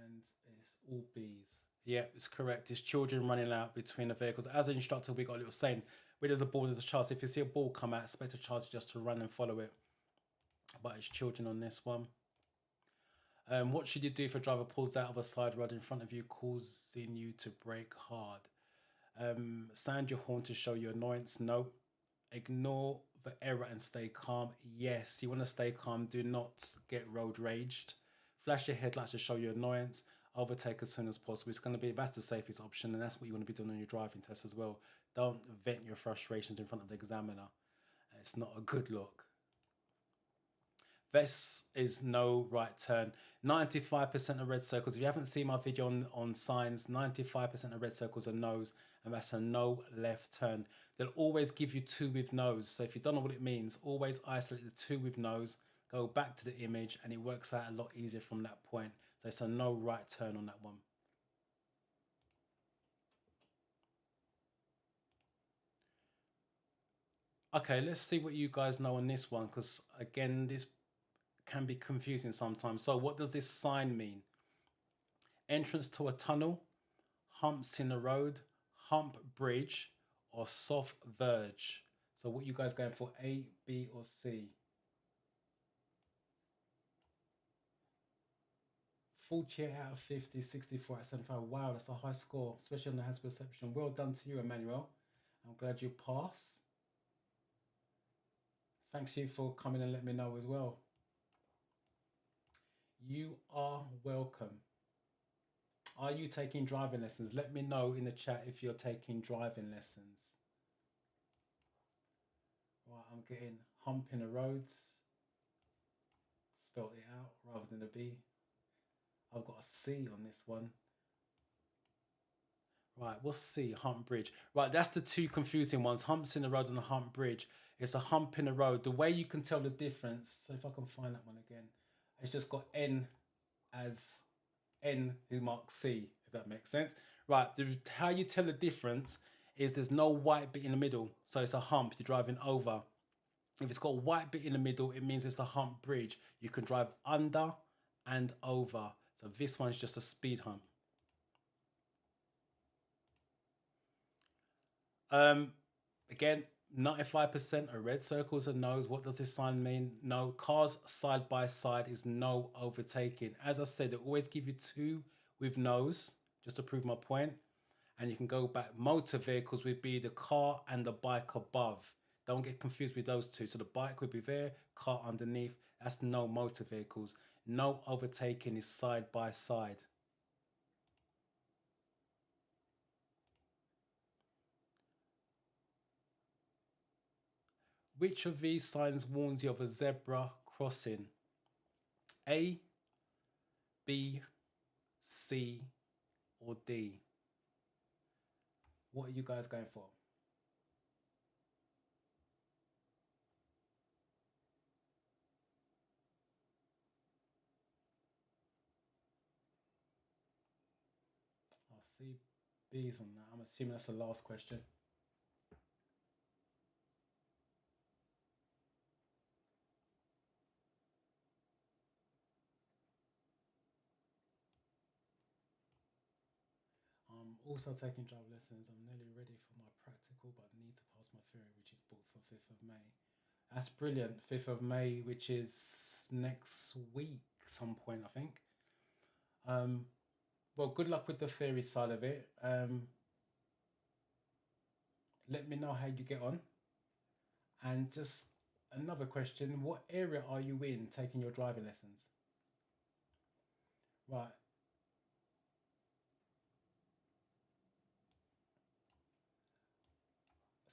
A: And it's all B's. Yeah, it's correct. It's children running out between the vehicles. As an instructor, we got a little saying, where there's a ball, there's a child. So if you see a ball come out, expect a child just to run and follow it. But it's children on this one. What should you do if a driver pulls out of a side road in front of you, causing you to brake hard? Sound your horn to show your annoyance. No. Ignore the error and stay calm. Yes, you want to stay calm. Do not get road raged. Flash your headlights to show your annoyance. Overtake as soon as possible. It's going to be, that's the safest option, and that's what you want to be doing on your driving test as well. Don't vent your frustrations in front of the examiner. It's not a good look. This is no right turn. 95% of red circles. If you haven't seen my video on signs, 95% of red circles are no's, and that's a no left turn. They'll always give you two with no's. So if you don't know what it means, always isolate the two with no's, go back to the image, and it works out a lot easier from that point. So it's a no right turn on that one. Okay, let's see what you guys know on this one, because again, this can be confusing sometimes. So what does this sign mean? Entrance to a tunnel, humps in the road, hump bridge, or soft verge. So what you guys going for, A, B, or C? 48 out of 50, 64 out of 75. Wow, that's a high score, especially on the hazard perception. Well done to you, Emmanuel. I'm glad you passed. Thanks you for coming and letting me know as well. You are welcome. Are you taking driving lessons? Let me know in the chat if you're taking driving lessons. Right, I'm getting hump in the road. Spelt it out rather than a B. I've got a C on this one. Right, what's C? Hump bridge. Right, that's the two confusing ones. Humps in the road and a hump bridge. It's a hump in the road. The way you can tell the difference, so if I can find that one again, it's just got N as N who marks C, if that makes sense. Right, how you tell the difference is there's no white bit in the middle. So it's a hump, you're driving over. If it's got a white bit in the middle, it means it's a hump bridge. You can drive under and over. So this one's just a speed hump. Again, 95% are red circles and no's. What does this sign mean? No. Cars side by side is no overtaking. As I said, they always give you two with no's, just to prove my point. And you can go back. Motor vehicles would be the car and the bike above. Don't get confused with those two. So the bike would be there, car underneath. That's no motor vehicles. No overtaking is side by side. Which of these signs warns you of a zebra crossing? A, B, C, or D? What are you guys going for? I'll see B's on that. I'm assuming that's the last question. I'm also taking driver lessons. I'm nearly ready for my practical, but need to pass my theory, which is booked for 5th of May. That's brilliant. 5th of May, which is next week, some point, I think. Well, good luck with the theory side of it. Let me know how you get on. And just another question, what area are you in taking your driving lessons? Right.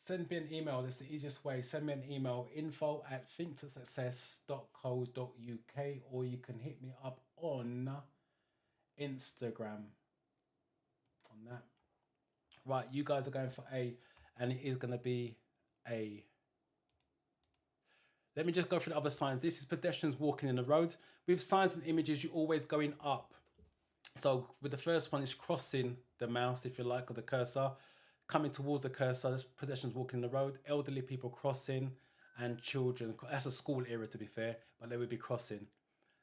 A: Send me an email. That's the easiest way. Send me an email, info@thinktosuccess.co.uk, or you can hit me up on Instagram on that. Right, you guys are going for A, and it is going to be A. Let me just go through the other signs. This is pedestrians walking in the road. With signs and images, you're always going up. So with the first one, it's crossing the mouse, if you like, or the cursor. coming towards the cursor, there's pedestrians walking the road, elderly people crossing, and children. That's a school area, to be fair, but they would be crossing.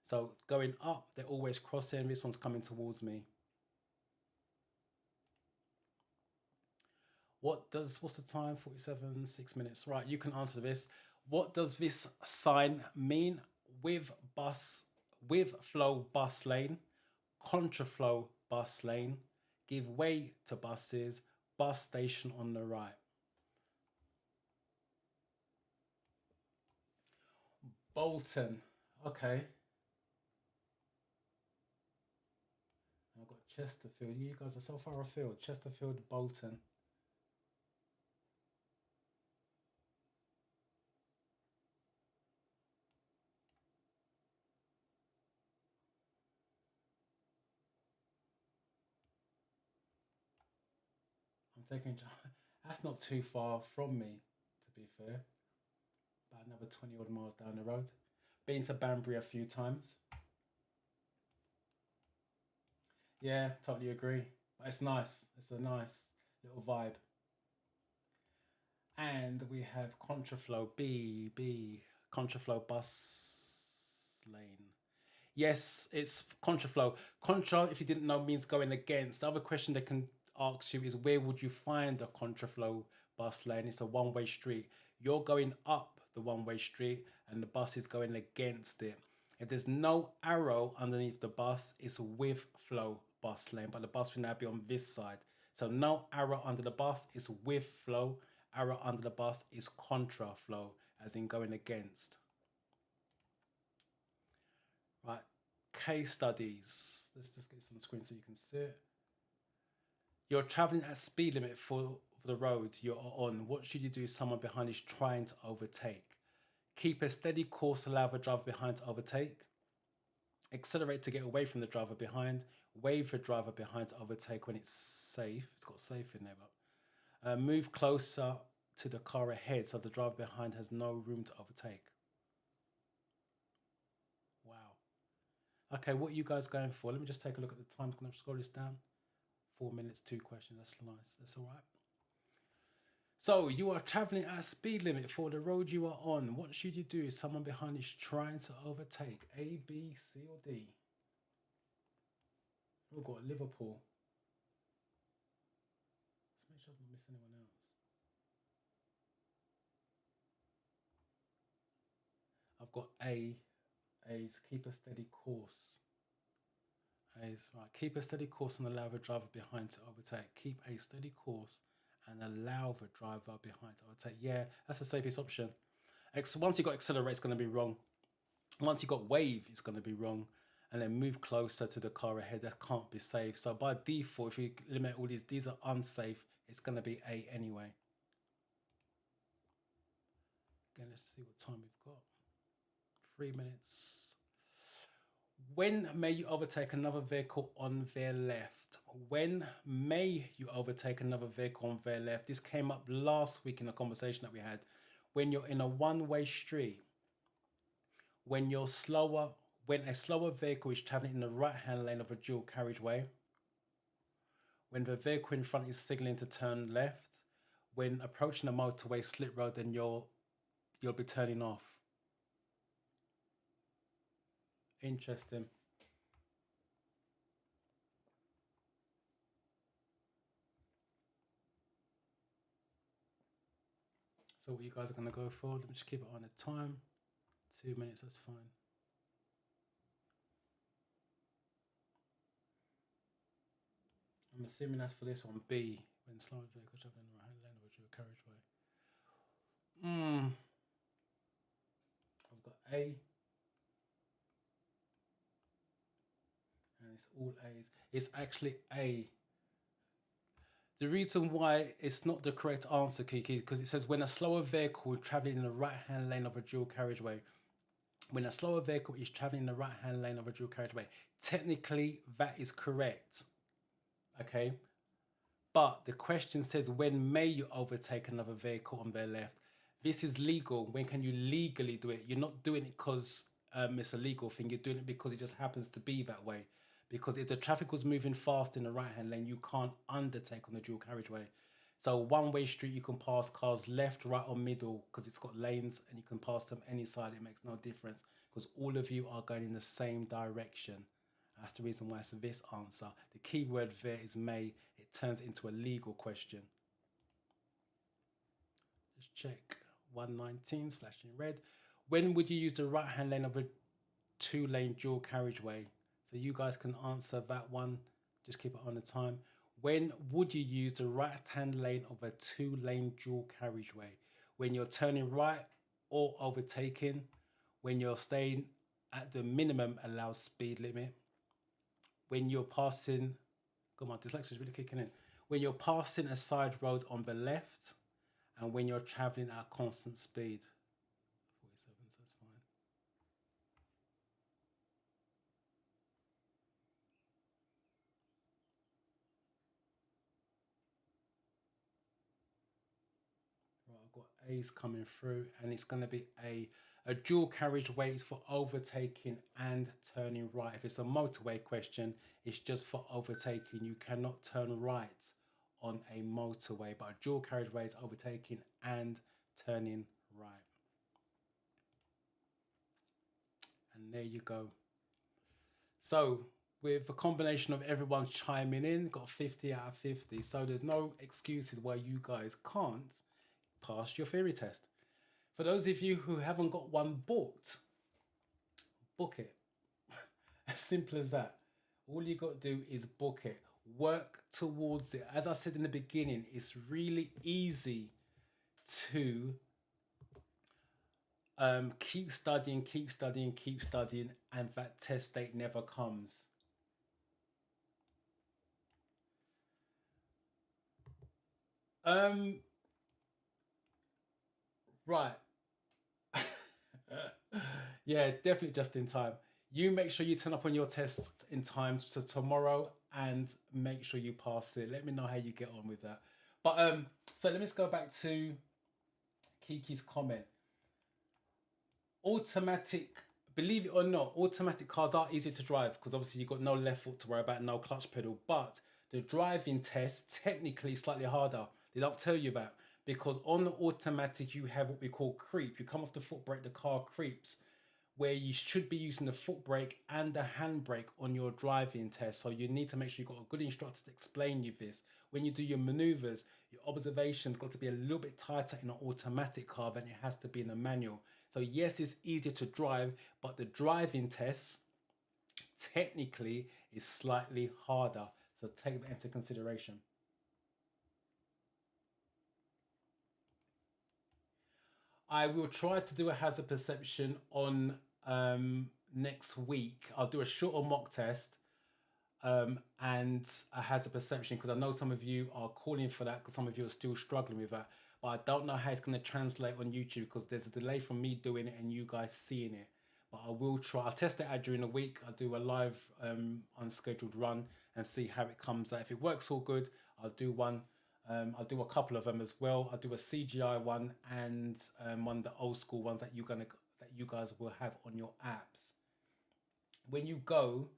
A: So going up, they're always crossing. This one's coming towards me. What's the time? 47, 6 minutes. Right, you can answer this. What does this sign mean? With flow bus lane, contraflow bus lane, give way to buses, bus station on the right. Bolton. Okay. I've got Chesterfield. You guys are so far afield. Chesterfield, Bolton. I'm taking. That's not too far from me, to be fair. About another 20 odd miles down the road. Been to Banbury a few times. Yeah, totally agree. But it's nice. It's a nice little vibe. And we have contraflow contraflow bus lane. Yes, it's contraflow. Contra, if you didn't know, means going against. The other question they can ask you is where would you find a contraflow bus lane? It's a one-way street. You're going up the one-way street and the bus is going against it. If there's no arrow underneath the bus, it's with flow bus lane, but the bus will now be on this side. So no arrow under the bus is with flow. Arrow under the bus is contra flow, as in going against. Right, case studies. Let's just get this on the screen so you can see it. You're traveling at speed limit for the road you're on. What should you do if someone behind is trying to overtake? Keep a steady course, allow the driver behind to overtake. Accelerate to get away from the driver behind. Wave the driver behind to overtake when it's safe. It's got safe in there, but move closer to the car ahead so the driver behind has no room to overtake. Wow. Okay, what are you guys going for? Let me just take a look at the time. Can I scroll this down? 4 minutes, 2 questions. That's nice. That's all right. So you are traveling at a speed limit for the road you are on. What should you do if someone behind is trying to overtake? A, B, C, or D? We've got Liverpool. Let's make sure I don't miss anyone else. I've got A. A is keep a steady course. A is right. Keep a steady course and allow the driver behind to overtake. Keep a steady course and allow the driver behind to overtake. Yeah, that's the safest option. Once you got accelerate, it's going to be wrong. Once you got wave, it's going to be wrong. And then move closer to the car ahead. That can't be safe. So by default, if you limit all these are unsafe. It's going to be A anyway. Again, let's see what time we've got. 3 minutes. When may you overtake another vehicle on their left? When may you overtake another vehicle on their left? This came up last week in a conversation that we had. When you're in a one-way street, when a slower vehicle is traveling in the right-hand lane of a dual carriageway, when the vehicle in front is signaling to turn left, when approaching a motorway slip road, then you'll be turning off. Interesting. So what you guys are going to go for? Let me just keep it on the time. 2 minutes, that's fine. I'm assuming that's for this one. B, when slower vehicles traveling in the right lane of a dual carriageway. I've got A. And it's all A's. It's actually A. The reason why it's not the correct answer, Kiki, is because it says when a slower vehicle is traveling in the right-hand lane of a dual carriageway. When a slower vehicle is traveling in the right-hand lane of a dual carriageway. Technically, that is correct. Okay? But the question says, when may you overtake another vehicle on their left? This is legal. When can you legally do it? You're not doing it because it's a legal thing. You're doing it because it just happens to be that way. Because if the traffic was moving fast in the right-hand lane, you can't undertake on the dual carriageway. So one-way street, you can pass cars left, right, or middle because it's got lanes, and you can pass them any side. It makes no difference because all of you are going in the same direction. That's the reason why it's this answer. The key word there is may. It turns into a legal question. Let's check. 119 flashing red. When would you use the right-hand lane of a two-lane dual carriageway? So you guys can answer that one. Just keep it on the time. When would you use the right-hand lane of a two-lane dual carriageway? When you're turning right or overtaking? When you're staying at the minimum allowed speed limit? When you're passing, come on, dyslexia is really kicking in. When you're passing a side road on the left, and when you're traveling at a constant speed. 47, so that's fine. Right, I've got A's coming through, and it's going to be a dual carriageway is for overtaking and turning right. If it's a motorway question, it's just for overtaking. You cannot turn right on a motorway, but a dual carriageway is overtaking and turning right. And there you go. So with a combination of everyone chiming in, got 50 out of 50. So there's no excuses why you guys can't pass your theory test. For those of you who haven't got one booked, book it. As simple as that. All you got to do is book it. Work towards it. As I said in the beginning, it's really easy to keep studying, and that test date never comes. Right. Yeah, definitely just in time. You make sure you turn up on your test in time to tomorrow and make sure you pass it. Let me know how you get on with that. But so let me just go back to Kiki's comment. Automatic, believe it or not, automatic cars are easy to drive because obviously you've got no left foot to worry about, no clutch pedal. But the driving test technically is slightly harder. They don't tell you that because on the automatic you have what we call creep. You come off the foot brake, the car creeps, where you should be using the foot brake and the handbrake on your driving test. So you need to make sure you've got a good instructor to explain you this. When you do your maneuvers, your observation's got to be a little bit tighter in an automatic car than it has to be in a manual. So yes, it's easier to drive, but the driving test technically is slightly harder. So take that into consideration. I will try to do a hazard perception on next week. I'll do a shorter mock test and a hazard perception because I know some of you are calling for that because some of you are still struggling with that. But I don't know how it's going to translate on YouTube because there's a delay from me doing it and you guys seeing it. But I will try. I'll test it out during the week. I'll do a live unscheduled run and see how it comes out. If it works all good, I'll do one. I'll do a couple of them as well. I'll do a CGI one and one of the old school ones that you guys will have on your apps. When you go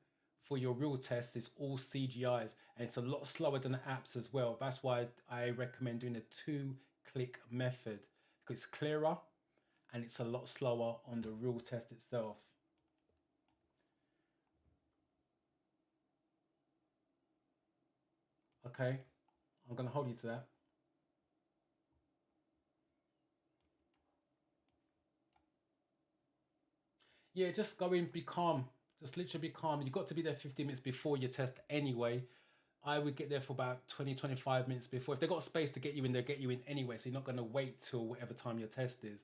A: for your real test, it's all CGIs and it's a lot slower than the apps as well. That's why I recommend doing a 2-click method because it's clearer and it's a lot slower on the real test itself. Okay, I'm going to hold you to that. Yeah, just go in, be calm. Just literally be calm. You've got to be there 15 minutes before your test anyway. I would get there for about 20, 25 minutes before. If they've got space to get you in, they'll get you in anyway. So you're not going to wait till whatever time your test is.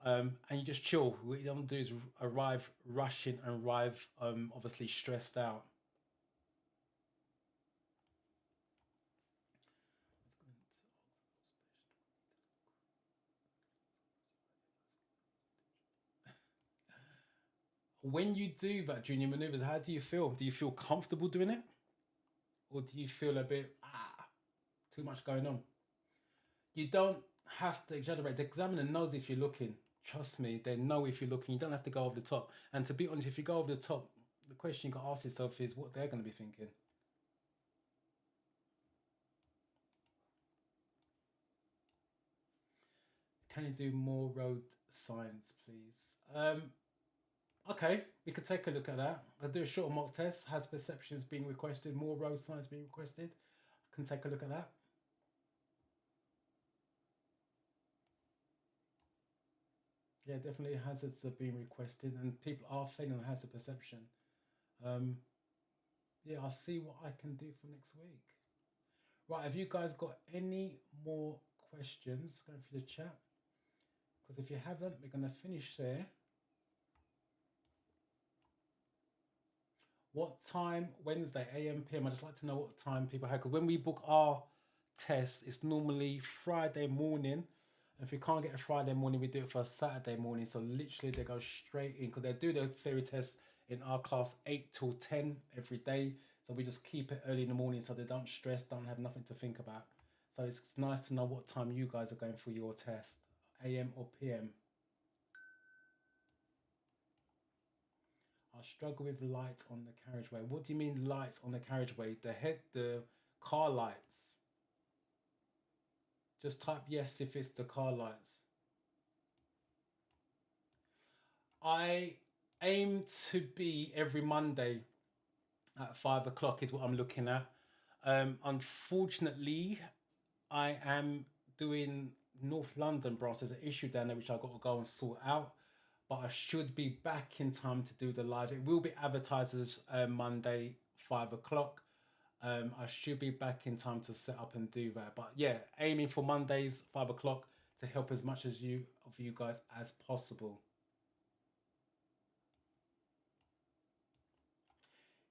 A: And you just chill. What you don't do is arrive rushing and arrive obviously stressed out. When you do that junior maneuvers, how do you feel? Do you feel comfortable doing it? Or do you feel a bit, too much going on? You don't have to exaggerate. The examiner knows if you're looking. Trust me, they know if you're looking. You don't have to go over the top. And to be honest, if you go over the top, the question you got to ask yourself is what they're going to be thinking. Can you do more road signs, please? Okay, we could take a look at that. I'll do a short mock test. Has perceptions being requested? More road signs being requested? I can take a look at that. Yeah, definitely hazards are being requested and people are failing hazard perception. Yeah, I'll see what I can do for next week. Right, have you guys got any more questions going through the chat? Because if you haven't, we're going to finish there. What time Wednesday, AM, PM? I'd just like to know what time people have. Because when we book our test, it's normally Friday morning. If we can't get a Friday morning, we do it for a Saturday morning. So literally they go straight in because they do the theory test in our class 8 till 10 every day. So we just keep it early in the morning so they don't stress, don't have nothing to think about. So it's nice to know what time you guys are going for your test, AM or PM. I struggle with lights on the carriageway. What do you mean lights on the carriageway? The car lights. Just type yes if it's the car lights. I aim to be every Monday at 5 o'clock is what I'm looking at. Unfortunately, I am doing North London, bro. So there's an issue down there which I've got to go and sort out. But I should be back in time to do the live. It will be advertised as Monday, 5 o'clock. I should be back in time to set up and do that. But yeah, aiming for Mondays, 5 o'clock to help as much as you guys as possible.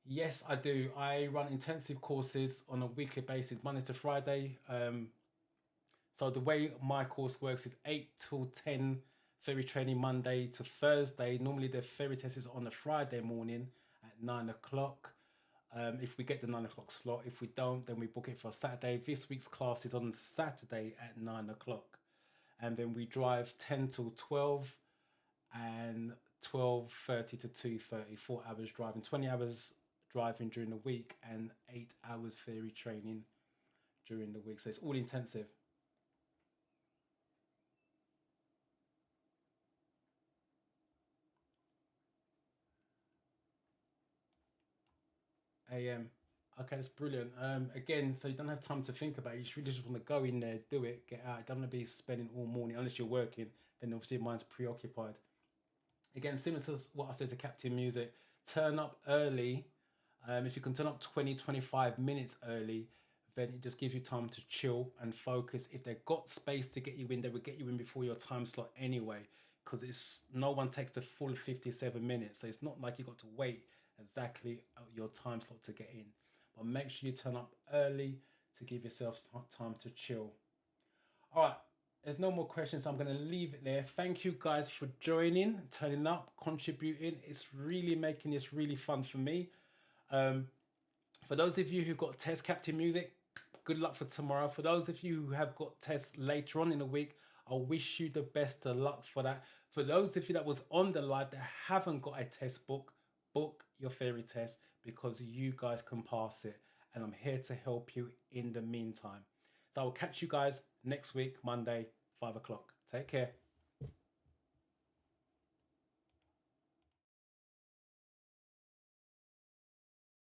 A: Yes, I do. I run intensive courses on a weekly basis, Monday to Friday. So the way my course works is 8 till 10 ferry training Monday to Thursday. Normally the ferry test is on a Friday morning at 9 o'clock. If we get the 9 o'clock slot, if we don't, then we book it for Saturday. This week's class is on Saturday at 9 o'clock. And then we drive 10 till 12 and 12:30 to 2:30, 4 hours driving, 20 hours driving during the week and 8 hours ferry training during the week. So it's all intensive. AM. Okay, that's brilliant. Again, so you don't have time to think about it. You just really just want to go in there, do it, get out. You don't want to be spending all morning unless you're working. Then obviously mine's preoccupied. Again, similar to what I said to Captain Music, turn up early. If you can turn up 20, 25 minutes early, then it just gives you time to chill and focus. If they've got space to get you in, they will get you in before your time slot anyway, because it's no one takes the full 57 minutes. So it's not like you got to wait exactly your time slot to get in. But make sure you turn up early to give yourself time to chill. All right, there's no more questions. I'm going to leave it there. Thank you guys for joining, turning up, contributing. It's really making this really fun for me. For those of you who got test Captain Music, good luck for tomorrow. For those of you who have got tests later on in the week, I wish you the best of luck for that. For those of you that was on the live that haven't got a test book your theory test because you guys can pass it. And I'm here to help you in the meantime. So I will catch you guys next week, Monday, 5 o'clock. Take care.